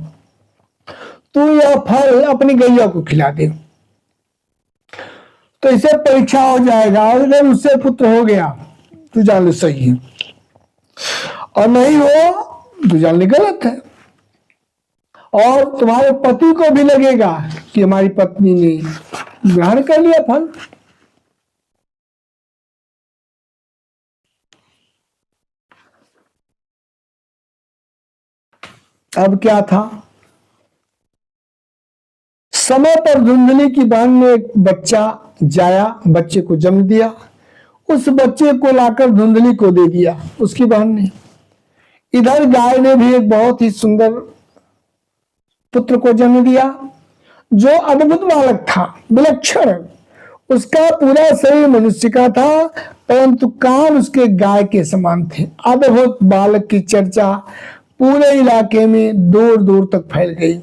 तू यह फल अपनी गैया को खिला दे, तो इसे परीक्षा हो जाएगा, और अगर उससे पुत्र हो गया तो जान ले सही है, और नहीं हो तो जान ले गलत है। और तुम्हारे पति को भी लगेगा कि हमारी पत्नी ने ग्रहण कर लिया फल। अब क्या था, समय पर धुंधली की बहन ने एक बच्चा जाया, बच्चे को जन्म दिया। उस बच्चे को लाकर धुंधली को दे दिया उसकी बहन ने। इधर गाय ने भी एक बहुत ही सुंदर पुत्र को जन्म दिया, जो अद्भुत बालक था, विलक्षण। उसका पूरा शरीर मनुष्य का था, परंतु कान उसके गाय के समान थे। अद्भुत बालक की चर्चा पूरे इलाके में दूर दूर तक फैल गई।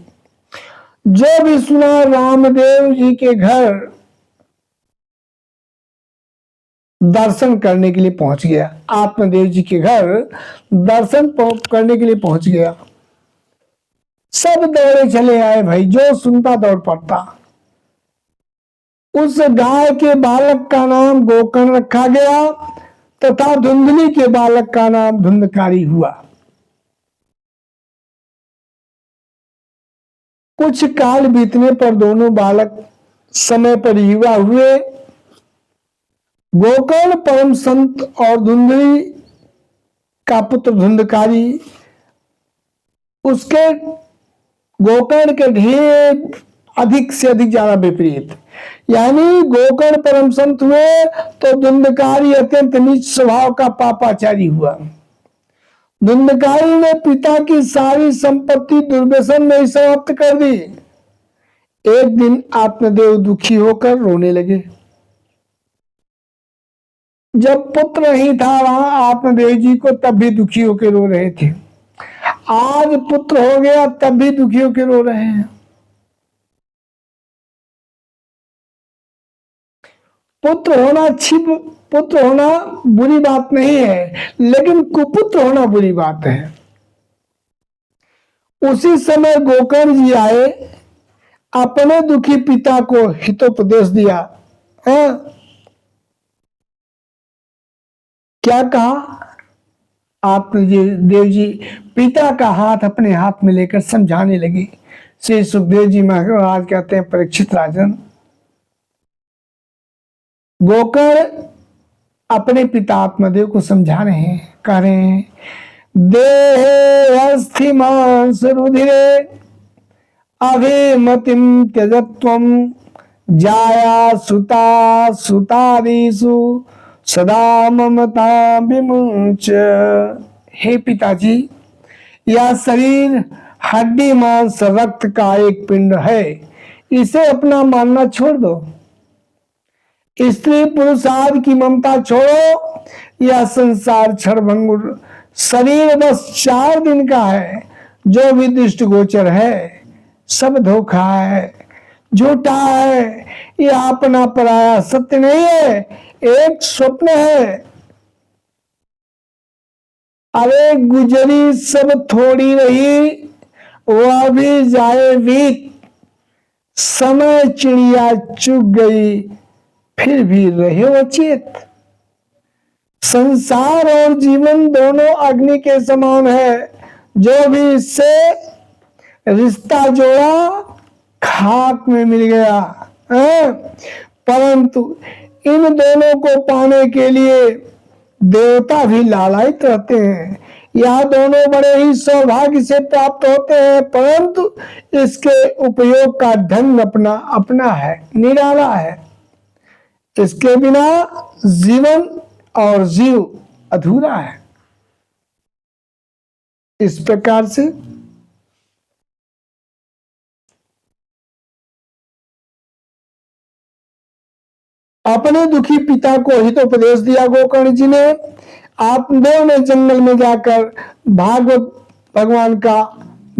जो भी सुना रामदेव जी के घर दर्शन करने के लिए पहुंच गया, आत्मदेव जी के घर दर्शन करने के लिए पहुंच गया। सब दौड़े चले आए भाई, जो सुनता दौड़ पड़ता। उस गाय के बालक का नाम गोकर्ण रखा गया तथा धुंधली के बालक का नाम धुंधकारी हुआ। कुछ काल बीतने पर दोनों बालक समय पर युवा हुए। गोकर्ण परम संत और धुंधली का पुत्र धुंधकारी उसके गोकर्ण के ढेर अधिक से अधिक ज्यादा विपरीत। यानी गोकर्ण परम संत हुए तो धुंधकारी अत्यंत नीच स्वभाव का पापाचारी हुआ। धुंधकारी ने पिता की सारी संपत्ति दुर्व्यसन में ही समाप्त कर दी। एक दिन आत्मदेव दुखी होकर रोने लगे। जब पुत्र नहीं था वहां आत्मदेव जी को, तब भी दुखी होकर रो रहे थे। आज पुत्र हो गया तब भी दुखी होकर रो रहे हैं। पुत्र होना बुरी बात नहीं है, लेकिन कुपुत्र होना बुरी बात है। उसी समय गोकर्ण जी आए, अपने दुखी पिता को हितोपदेश दिया। क्या कहा? आत्मदेव जी पिता का हाथ अपने हाथ में लेकर समझाने लगे। श्री सुखदेव जी महाराज कहते हैं, परीक्षित राजन, गोकर्ण अपने पिता आत्मदेव को समझा रहे हैं, कह रहे हैं, देहे अस्थि मांस रुधिरे अभिमतिम त्यजत्वम जाया सुता सुतादिषु सदा ममता विमुच। हे पिताजी, यह शरीर हड्डी मांस रक्त का एक पिंड है, इसे अपना मानना छोड़ दो। स्त्री पुरुष आदि की ममता छोड़ो। यह संसार क्षणभंगुर शरीर बस 4 दिन का है। जो भी दृष्ट गोचर है सब धोखा है, झूठा है। यह अपना पराया सत्य नहीं है, एक स्वप्न है। अरे गुजरी सब थोड़ी रही, वह भी जाए बीत। समय चिड़िया चुग गई, फिर भी रहे अचेत। संसार और जीवन दोनों अग्नि के समान है। जो भी इससे रिश्ता जोड़ा खाक में मिल गया है। परंतु इन दोनों को पाने के लिए देवता भी लालायित रहते हैं। यह दोनों बड़े ही सौभाग्य से प्राप्त होते हैं, परंतु इसके उपयोग का ढंग अपना अपना है, निराला है। इसके बिना जीवन और जीव अधूरा है। इस प्रकार से अपने दुखी पिता को हितोपदेश दिया गोकर्ण जी ने। आत्मदेव ने जंगल में जाकर भागवत भगवान का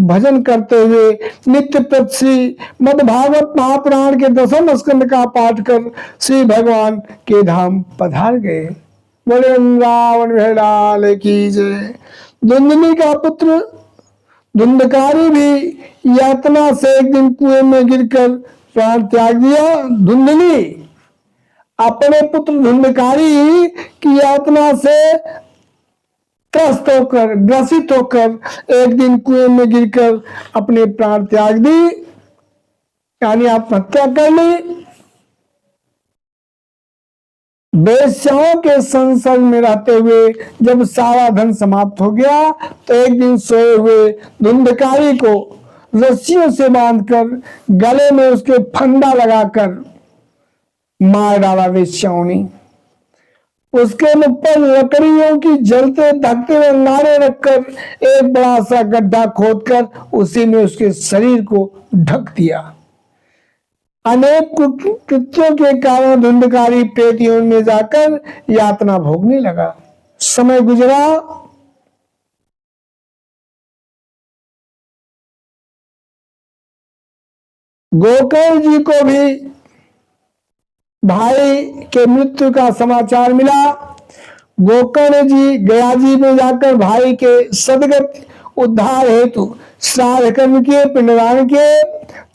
भजन करते हुए नित्य प्रति श्री मद्भागवत महापुराण के 10वें स्कंद का पाठ कर श्री भगवान के धाम पधार गए। बोले वृंदावन भेड़ाल की जय। धुंधली का पुत्र धुंधकारी भी यातना से एक दिन कुएं में गिरकर प्राण त्याग दिया। धुंधली अपने पुत्र धुंधकारी की यातना से त्रस्त होकर, ग्रसित होकर एक दिन कुएं में गिरकर अपने प्राण त्याग दी, यानी आत्महत्या कर ली। वेश्याओं के संसर्ग में रहते हुए जब सारा धन समाप्त हो गया तो एक दिन सोए हुए धुंधकारी को रस्सियों से बांधकर गले में उसके फंदा लगाकर मार डाला वेश्याओं ने। उसके मुख पर लकड़ियों की जलते धकते हुए नारे रखकर एक बड़ा सा गड्ढा खोदकर उसी में उसके शरीर को ढक दिया। अनेक कृत्यों के कारण धुंधकारी प्रेत योनि में जाकर यातना भोगने लगा। समय गुजरा, गोकर्ण जी को भी भाई के मृत्यु का समाचार मिला। गोकर्ण जी गया जी में जाकर भाई के सदगत उद्धार हेतु श्राद्ध कर्म किए, पिंडदान किए,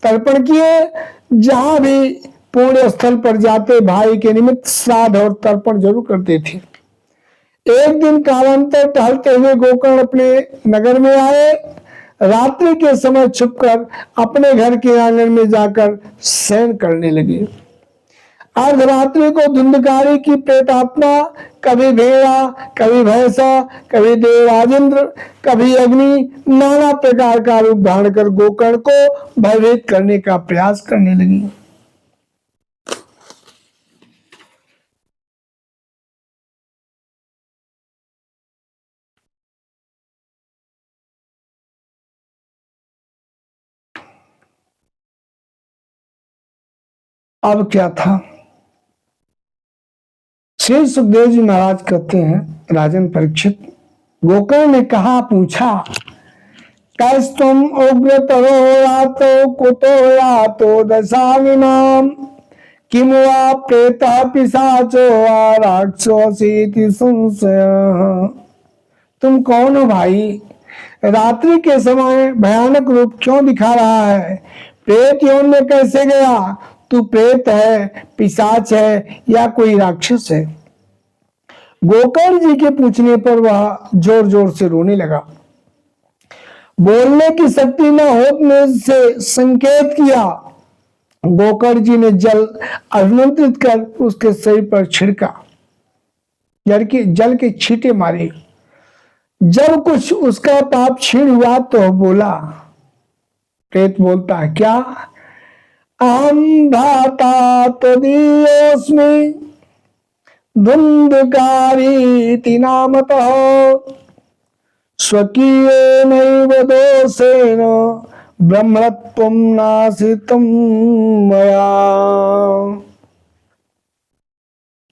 तर्पण किए। जहां भी पुण्य स्थल पर जाते भाई के निमित्त श्राद्ध और तर्पण जरूर करते थे। एक दिन कालांतर टहलते हुए गोकर्ण अपने नगर में आए। रात्रि के समय छुपकर अपने घर के आंगन में जाकर शयन करने लगे। अर्धरात्रि को धुंधकारी की प्रेतात्मा कभी भेड़ा, कभी भैंसा, कभी देवराजेंद्र, कभी अग्नि, नाना प्रकार का रूप धारण कर गोकर्ण को भयभीत करने का प्रयास करने लगी। अब क्या था? श्री सुखदेव जी महाराज कहते हैं, राजन परीक्षित, गोकर्ण ने कहा, पूछा, कैस्तुम उग्रतरो यातो कुतो यातो दशाविनाम किम वा प्रेतः पिशाचो वा राक्षसीति संशयः। तुम कौन हो भाई? रात्रि के समय भयानक रूप क्यों दिखा रहा है? प्रेत योनि में कैसे गया? तू प्रेत है, पिशाच है या कोई राक्षस है? गोकर्ण जी के पूछने पर वह जोर जोर से रोने लगा। बोलने की शक्ति न होने से संकेत किया। गोकर्ण जी ने जल अभिमंत्रित कर उसके शरीर पर छिड़का, जल के छींटे मारे। जब कुछ उसका पाप क्षीण हुआ तो बोला, प्रेत बोलता है, क्या? अहम भ्राता तदीयोस्मि धुंधकारी नामतः स्वकीयेनैव दोषेण ब्रह्मत्वं नाशितं मया।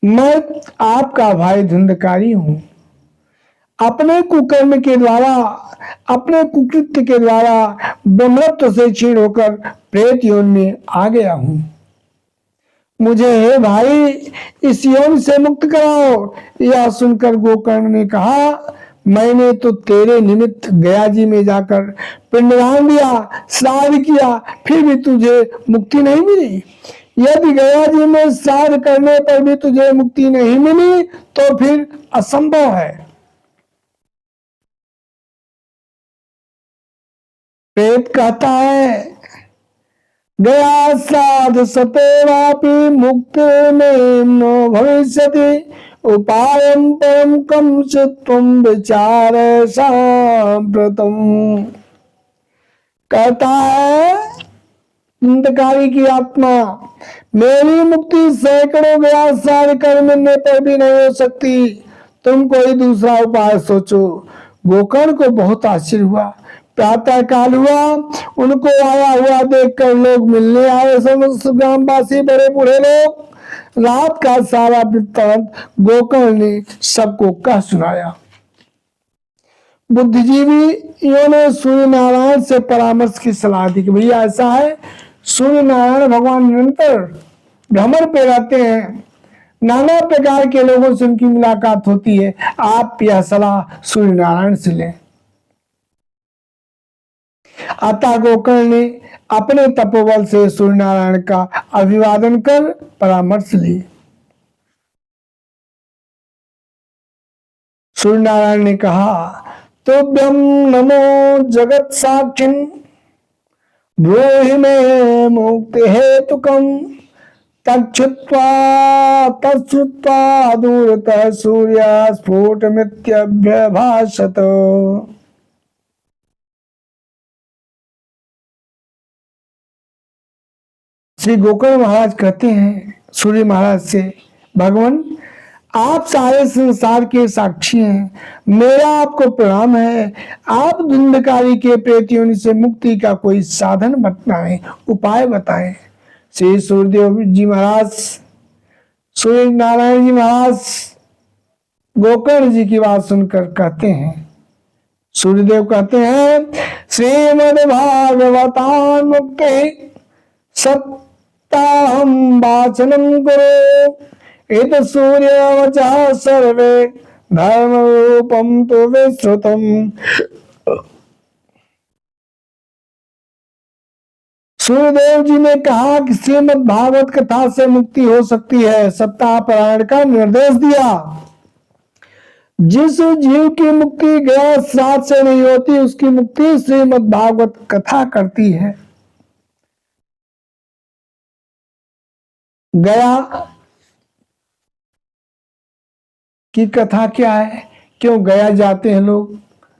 मैं आपका भाई धुंधकारी हूं। अपने कुकर्म के द्वारा, अपने कुकृत्य के द्वारा ब्रह्मत्व से क्षीण होकर प्रेत योनि में आ गया हूं। मुझे हे भाई इस योनि से मुक्त कराओ। यह सुनकर गोकर्ण ने कहा, मैंने तो तेरे निमित्त गया जी में जाकर पिंडदान दिया, श्राद्ध किया, फिर भी तुझे मुक्ति नहीं मिली। यदि गया जी में श्राद्ध करने पर भी तुझे मुक्ति नहीं मिली तो फिर असंभव है। प्रेत कहता है, गया श्राद्ध सतेवापि मुक्ति में न भविष्यति उपायं परम कम चित्तम विचार सांप्रतम। कहता है धुंधकारी की आत्मा, मेरी मुक्ति सैकड़ों गया श्राद्ध करने पर भी नहीं हो सकती, तुम कोई दूसरा उपाय सोचो। गोकर्ण को बहुत आश्चर्य हुआ। प्रातः काल हुआ, उनको आया हुआ देखकर लोग मिलने आए। समस्त ग्रामवासी, बड़े बूढ़े लोग। रात का सारा वृत्तांत गोकर्ण ने सबको कह सुनाया। बुद्धिजीवियों ने सूर्य नारायण से परामर्श की सलाह दी कि भैया ऐसा है, सूर्य नारायण भगवान निरंतर भ्रमण पे रहते हैं, नाना प्रकार के लोगों से उनकी मुलाकात होती है, आप यह सलाह सूर्य नारायण से लें। अतः गोकर्ण ने अपने तपोबल से सूर्य नारायण का अभिवादन कर परामर्श ली। सूर्य नारायण ने कहा, तुभ्यं नमो जगत साक्षिन् ब्रूहि मे मुक्ति हेतुकम् तच्छ्रुत्वा तच्छ्रुत्वा दूरतः सूर्य स्फुटमित्यभ्यभाषत। श्री गोकर्ण महाराज कहते हैं सूर्य महाराज से, भगवान आप सारे संसार के साक्षी हैं, मेरा आपको प्रणाम है। आप धुंधकारी के प्रेत से मुक्ति का कोई साधन बताएं, उपाय बताएं। श्री सूर्यदेव जी महाराज, सूर्य नारायण जी महाराज गोकर्ण जी की बात सुनकर कहते हैं, सूर्यदेव कहते हैं, श्रीमद् भागवतान मुक्ति सत्ताहं वाचनं करो, इत सूर्यवचः सर्वे धर्म रूपम तो विश्रुतम। सूर्यदेव जी ने कहा कि श्रीमद् भागवत कथा से मुक्ति हो सकती है, सप्ताह पारायण का निर्देश दिया। जिस जीव की मुक्ति गया श्राद्ध से नहीं होती, उसकी मुक्ति श्रीमद् भागवत कथा करती है। गया की कथा क्या है, क्यों गया जाते हैं लोग,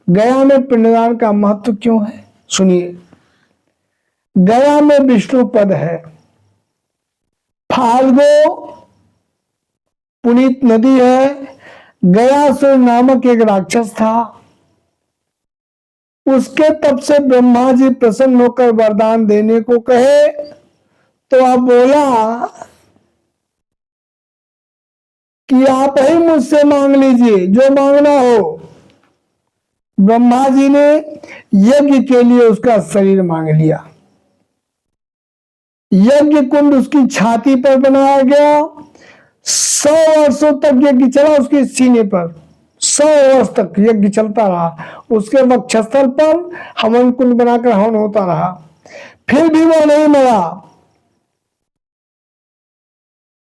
गया में पिंडदान का महत्व क्यों है, सुनिए। गया में विष्णु पद है, फाल्गो पुनीत नदी है। गयासुर नामक एक राक्षस था, उसके तप से ब्रह्मा जी प्रसन्न होकर वरदान देने को कहे, तो अब बोला कि आप ही मुझसे मांग लीजिए जो मांगना हो। ब्रह्मा जी ने यज्ञ के लिए उसका शरीर मांग लिया। यज्ञ कुंड उसकी छाती पर बनाया गया। 100 वर्षों तक यज्ञ चला उसके सीने पर, 100 वर्ष तक यज्ञ चलता रहा। उसके वक्षस्थल पर हवन कुंड बनाकर हवन होता रहा, फिर भी वो नहीं मरा।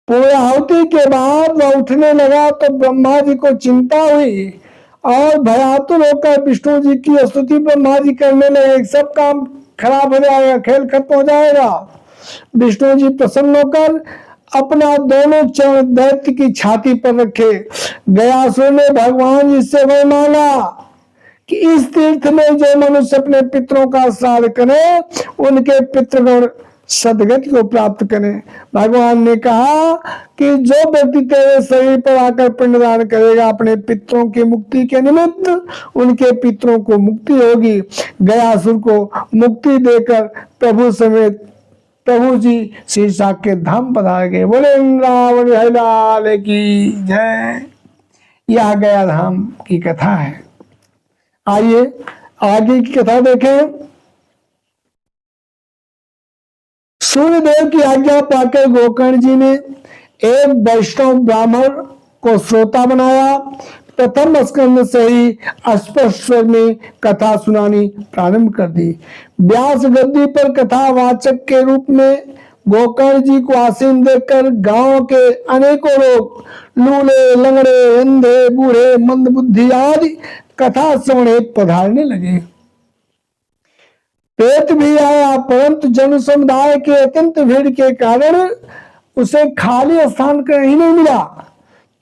पूर्णाहुति के बाद वह उठने लगा तो ब्रह्मा जी को चिंता हुई और भयातुर होकर विष्णु जी की स्तुति ब्रह्मा जी करने लगे। सब काम खराब हो जाएगा, खेल खत्म हो जाएगा। विष्णु जी प्रसन्न होकर अपना दोनों चरण दैत्य की छाती पर रखे। गयासुर ने भगवान जी से वह मांगा कि इस तीर्थ में जो मनुष्य अपने पितरों का श्राद्ध करे, उनके पितृगण सदगति को प्राप्त करें। भगवान ने कहा कि जो व्यक्ति तेरे शरीर पर आकर पिंडदान करेगा अपने पितरों की मुक्ति के निमित्त, उनके पितरों को मुक्ति होगी। गयासुर को मुक्ति देकर प्रभु समेत प्रभु जी शीर्षा के धाम पधार गए। बोले रावण लाल की जय। यह गया धाम की कथा है। आइए आगे की कथा देखें। सूर्यदेव की आज्ञा पाकर गोकर्ण जी ने एक वैष्णव ब्राह्मण को श्रोता बनाया। प्रथम स्कंद से ही स्पष्ट स्वर में कथा सुनानी प्रारंभ कर दी। व्यास गद्दी पर कथावाचक के रूप में गोकर्ण जी को आसीन देखकर गांव के अनेकों लोग, लूले लंगड़े अंधे बूढ़े मंदबुद्धि आदि कथा श्रवण पधारने लगे। पेट भी आया, परंतु जन समुदाय के अत्यंत भीड़ के कारण उसे खाली स्थान कहीं नहीं मिला।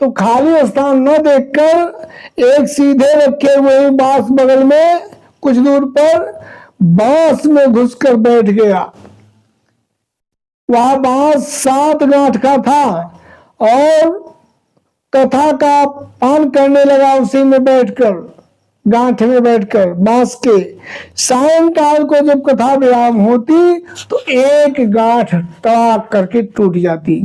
तो खाली स्थान न देखकर एक सीधे रखे हुए बांस बगल में कुछ दूर पर बांस में घुसकर बैठ गया। वह बांस 7 गांठ का था और कथा का पान करने लगा उसी में बैठकर, गांठ में बैठकर बांस के। सायंकाल को जब कथा विराम होती तो एक गांठ तड़ाक करके टूट जाती।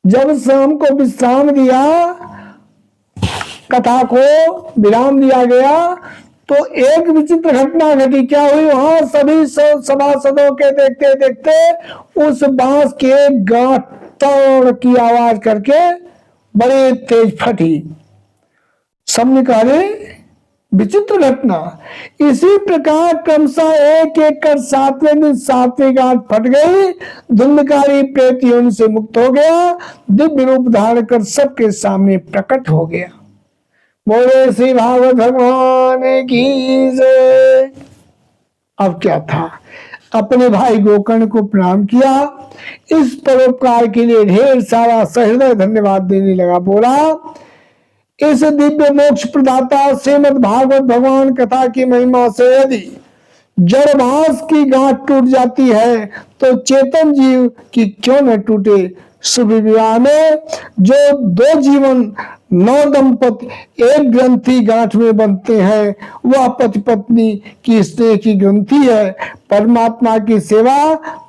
जब शाम को विश्राम दिया, कथा को विराम दिया गया, तो एक विचित्र घटना घटी। क्या हुई, वहां सभी सभासदों के देखते देखते उस बांस के गांठ तोड़ की आवाज करके बड़े तेज फटी। सबने कहा विचित्र घटना। इसी प्रकार क्रमशः एक एक कर 7वें दिन 7वीं गांठ फट गई। धुंधकारी प्रेत योनि से मुक्त हो गया, दिव्य रूप धारण कर सबके सामने प्रकट हो गया। बोले श्री भागवत भगवान की जय। अब क्या था, अपने भाई गोकर्ण को प्रणाम किया, इस परोपकार के लिए ढेर सारा सहृदय धन्यवाद देने लगा। बोला, इस दिव्य मोक्ष प्रदाता श्रीमद् भागवत भगवान कथा की महिमा से यदि जड़भास की गांठ टूट जाती है तो चेतन जीव की क्यों न टूटे। शुभ विवाह में जो दो जीवन नौ दंपति एक ग्रंथि गांठ में बनते हैं, वह पति पत्नी की स्नेह की ग्रंथि है। परमात्मा की सेवा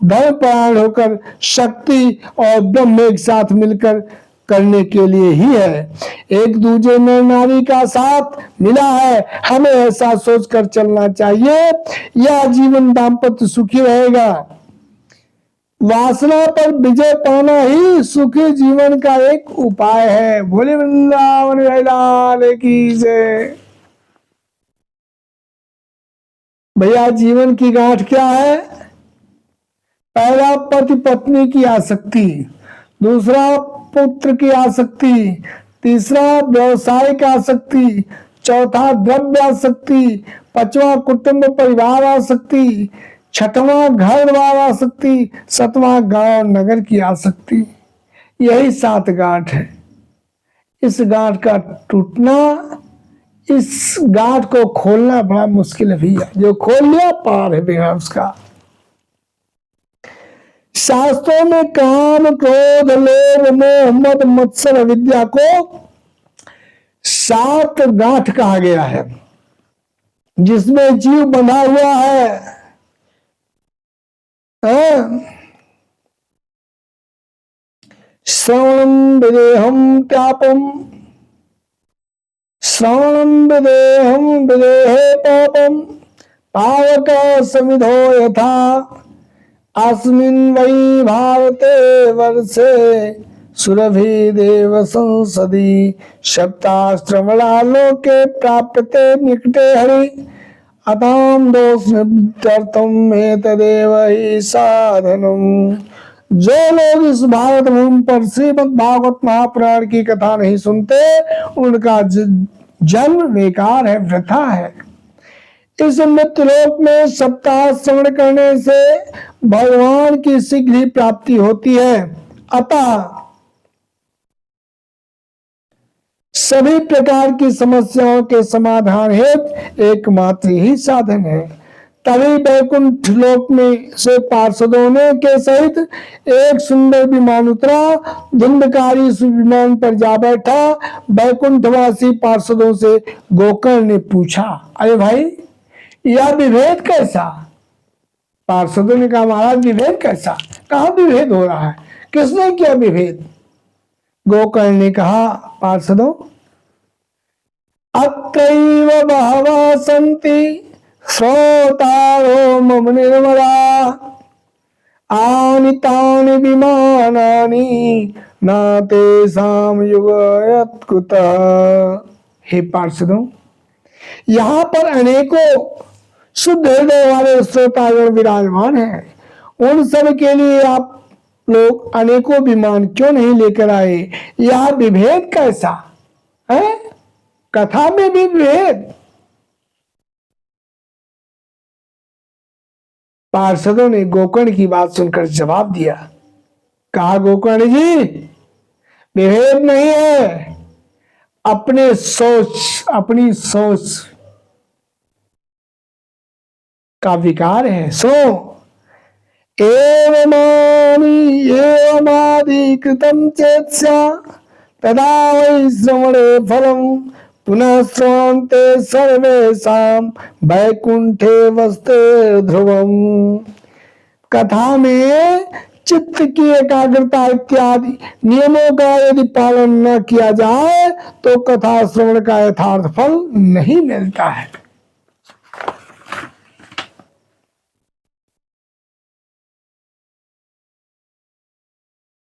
धर्मपरायण होकर शक्ति और ब्रह्म एक साथ मिलकर करने के लिए ही है। एक दूसरे में नारी का साथ मिला है, हमें ऐसा सोचकर चलना चाहिए, यह जीवन दाम्पत्य सुखी रहेगा। वासना पर विजय पाना ही सुखी जीवन का एक उपाय है। भोले वृंदावन लाल की जय। भैया, जीवन की गांठ क्या है? पहला पति पत्नी की आसक्ति, दूसरा पुत्र की आसक्ति, तीसरा व्यवसायिक आसक्ति, चौथा द्रव्य आसक्ति, पांचवा कुटुंब परिवार आसक्ति, छठवां घर द्वार आसक्ति, सातवां गांव नगर की आसक्ति। यही 7 गांठ है। इस गांठ का टूटना, इस गांठ को खोलना बड़ा मुश्किल है भैया। जो खोल लिया पार है बिना उसका। शास्त्रों में काम क्रोध लोभ मोह मद मत्सर विद्या को 7 गांठ कहा गया है, जिसमें जीव बंधा हुआ है। श्रवणम विदेहम त्यापम, श्रवणम विदेहम विदेहे पापम, पावक समिधो यथा अस्मिन् वै भारते वर्षे सुरभि देव संसदि सप्ताश्रवणा लोके प्राप्यते निकटे हरि अताम दोषम एतदेव ही साधनम। जो लोग इस भारत भूमि पर श्रीमद् भागवत महापुराण की कथा नहीं सुनते, उनका जन्म बेकार है, वृथा है। इस मृत्यु लोक में सप्ताह श्रवण करने से भगवान की शीघ्र ही प्राप्ति होती है। अतः सभी प्रकार की समस्याओं के समाधान हेतु एकमात्र ही साधन है। तभी वैकुंठ लोक में से पार्षदों ने के सहित एक सुंदर विमान उतरा। धुंधकारी उस विमान पर जा बैठा। वैकुंठवासी पार्षदों से गोकर्ण ने पूछा, अरे भाई, यह विभेद कैसा? पार्षदों ने कहा, महाराज विभेद कैसा? कहाँ विभेद हो रहा है? किसने किया विभेद? गोकर्ण ने कहा, पार्षदों, अत्रैव बहवः सन्ति श्रोतारो मम निर्मला आनीतानि विमानानि न तेषां युगयत् कुतः। हे पार्षदों, यहाँ पर अनेकों शुद्ध हृदय वाले श्रोतागण विराजमान हैं। उन सब के लिए आप लोग अनेकों विमान क्यों नहीं लेकर आए? यह विभेद कैसा है? कथा में भी विभेद। पार्षदों ने गोकर्ण की बात सुनकर जवाब दिया। कहा, गोकर्ण जी, विभेद नहीं है, अपनी सोच का विकार है। सो एवमादिकृतं चेत् तदा वै श्रवणे फलम पुनः श्रवन्ते सर्वेषां वैकुंठे वस्ते ध्रुवम। कथा में चित्त की एकाग्रता इत्यादि नियमों का यदि पालन न किया जाए तो कथा श्रवण का यथार्थ फल नहीं मिलता है।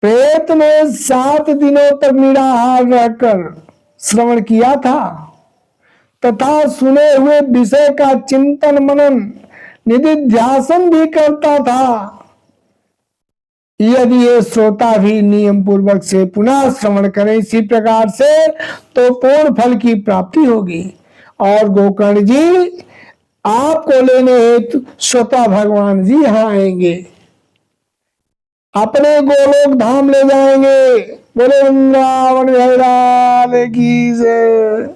प्रेत ने 7 दिनों तक निराहार रहकर श्रवण किया था तथा सुने हुए विषय का चिंतन मनन निधिध्यासन भी करता था। यदि ये श्रोता भी नियम पूर्वक से पुनः श्रवण करें इसी प्रकार से तो पूर्ण फल की प्राप्ति होगी। और गोकर्ण जी आपको लेने हेतु स्वतः भगवान जी यहाँ आएंगे, अपने गोलोक धाम ले जाएंगे। बोले वृंदावन बिहारी लाल की जय।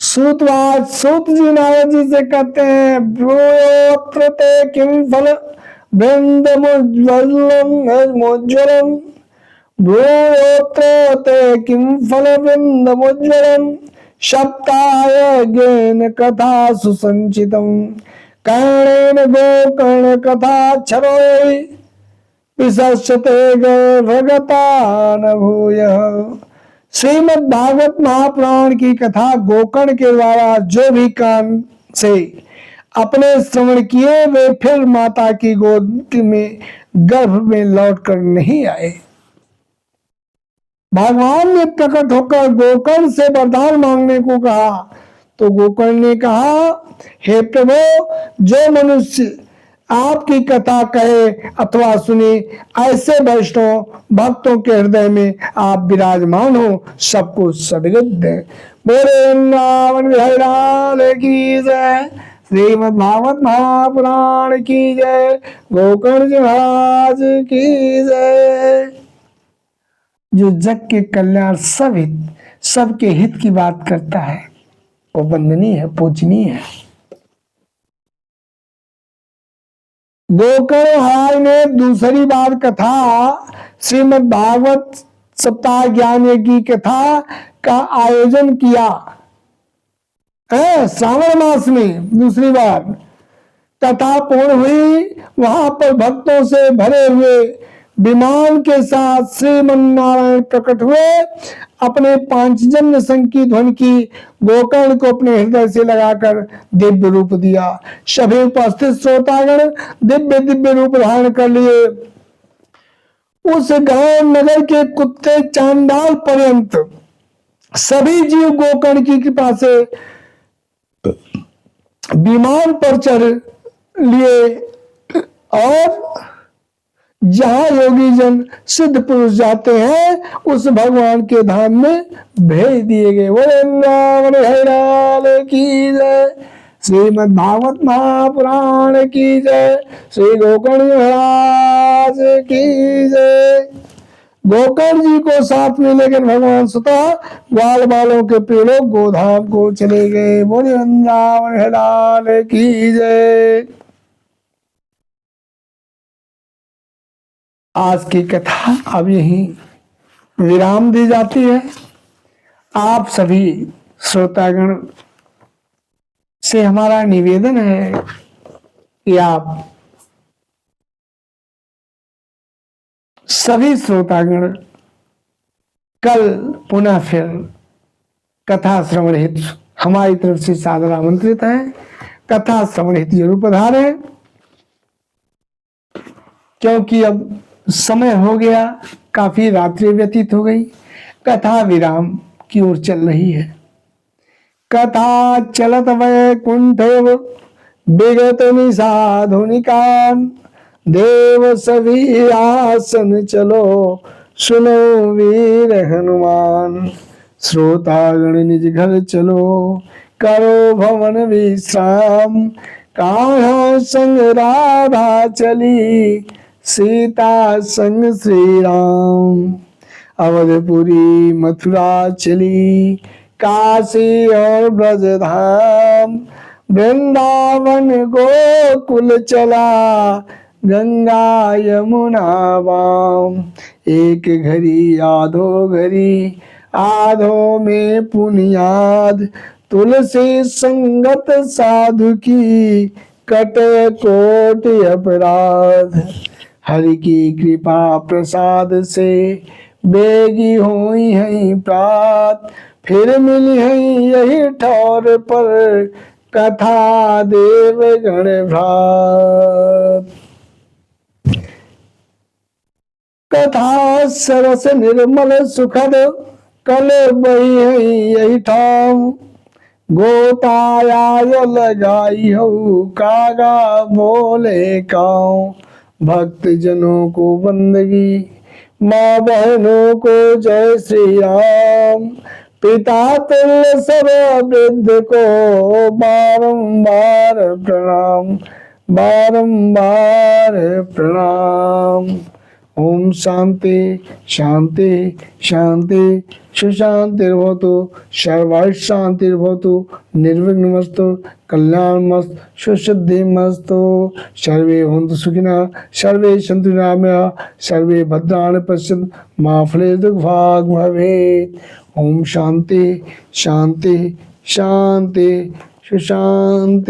सूतवाद सूत जी नारद जी से कहते हैं ब्रूयोत्र ते किम फल वृंदमुज्ज्वलम् ब्रूयोत्र ते किम फल वृंदमुज्ज्वलम् सप्ताह ज्ञान कथा सुसंचितम् कर्णेन गोकर्ण कथा छरोय विशस्यते भगता न भूयः। श्रीमद् भागवत महापुराण की कथा गोकर्ण के द्वारा जो भी कान से अपने श्रवण किए वे फिर माता की गोद में गर्भ में लौट कर नहीं आए। भगवान ने प्रकट होकर गोकर्ण से वरदान मांगने को कहा तो गोकर्ण ने कहा, हे प्रभु, जो मनुष्य आपकी कथा कहे अथवा सुने ऐसे वैष्णव भक्तों के हृदय में आप विराजमान हो, सबको सदगत दें। बोले वृंदावन बिहारी लाल की जय। श्रीमद् भागवत महापुराण की जय। गोकर्ण जी महाराज की जय। जो जग के कल्याण सबके हित की बात करता है वो वंदनीय है, पूजनीय है। गोकर्ण महाराज ने दूसरी बार कथा श्रीमद् भागवत सप्ताह ज्ञान यज्ञ की कथा का आयोजन किया श्रावण मास में। दूसरी बार कथा पूर्ण हुई, वहां पर भक्तों से भरे हुए विमान के साथ श्रीमन्नारायण प्रकट हुए, अपने पांचजन्य संघ की ध्वनि की गोकर्ण को अपने हृदय से लगाकर दिव्य रूप दिया। सभी उपस्थित श्रोतागण दिव्य रूप धारण कर लिए। उस गांव नगर के कुत्ते चांडाल पर्यंत सभी जीव गोकर्ण की कृपा से विमान पर चढ़ लिए और जहां योगी जन सिद्ध पुरुष जाते हैं उस भगवान के धाम में भेज दिए गए। वृंदावन बिहारी लाल की जय। श्रीमद् भागवत महापुराण की जय। श्री गोकर्ण महाराज की जय। गोकर्ण जी को साथ में लेकर भगवान स्वतः ग्वाल बालों के पेड़ों गोधाम को चले गए। बोले वृंदावन बिहारी लाल की जय। आज की कथा अब यहीं विराम दी जाती है। आप सभी श्रोतागण से हमारा निवेदन है कि आप सभी श्रोतागण कल पुनः फिर कथा श्रवण हेतु हमारी तरफ से सादर आमंत्रित है। कथा श्रवण हेतु जरूर पधारें, क्योंकि अब समय हो गया, काफी रात्रि व्यतीत हो गई, कथा विराम की ओर चल रही है। कथा चलत वैकुंठ विगत निषाधुनिकान देव सभी आसन चलो सुनो वीर हनुमान। श्रोतागण निज घर चलो करो भवन विश्राम। कान्हा संग राधा चली सीता संग श्री राम। अवधपुरी मथुरा चली काशी और ब्रजधाम। वृंदावन गोकुल चला गंगा यमुना वाम। एक घड़ी आधो घड़ी आधो में पुनियाद। तुलसी संगत साधु की कट कोट अपराध। हरि की कृपा प्रसाद से बेगी होई है प्रात। फिर मिली है यही ठौर पर कथा देव गण भ्रात। कथा सरस निर्मल सुखद कल बही है यही ठाम। गोताया लगाई हो कागा बोले काऊ। भक्त जनों को बंदगी, माँ बहनों को जय श्री राम। पिता तुल्य सब वृद्ध को बारंबार प्रणाम, बारंबार प्रणाम। ओम शांति शांति शांति सुशांतिर्भवतु, सर्वार्थ शांतिर्भवतु, निर्विघ्नमस्तु, कल्याणमस्तु, सुसिद्धिमस्तु। सर्वे भवन्तु सुखिनः, सर्वे सन्तु निरामयाः, सर्वे भद्राणि पश्यन्तु, मा फलेषु दुर्भाग् भवेत्। ओम शांति शांति शांति सुशांतिर्भवतु।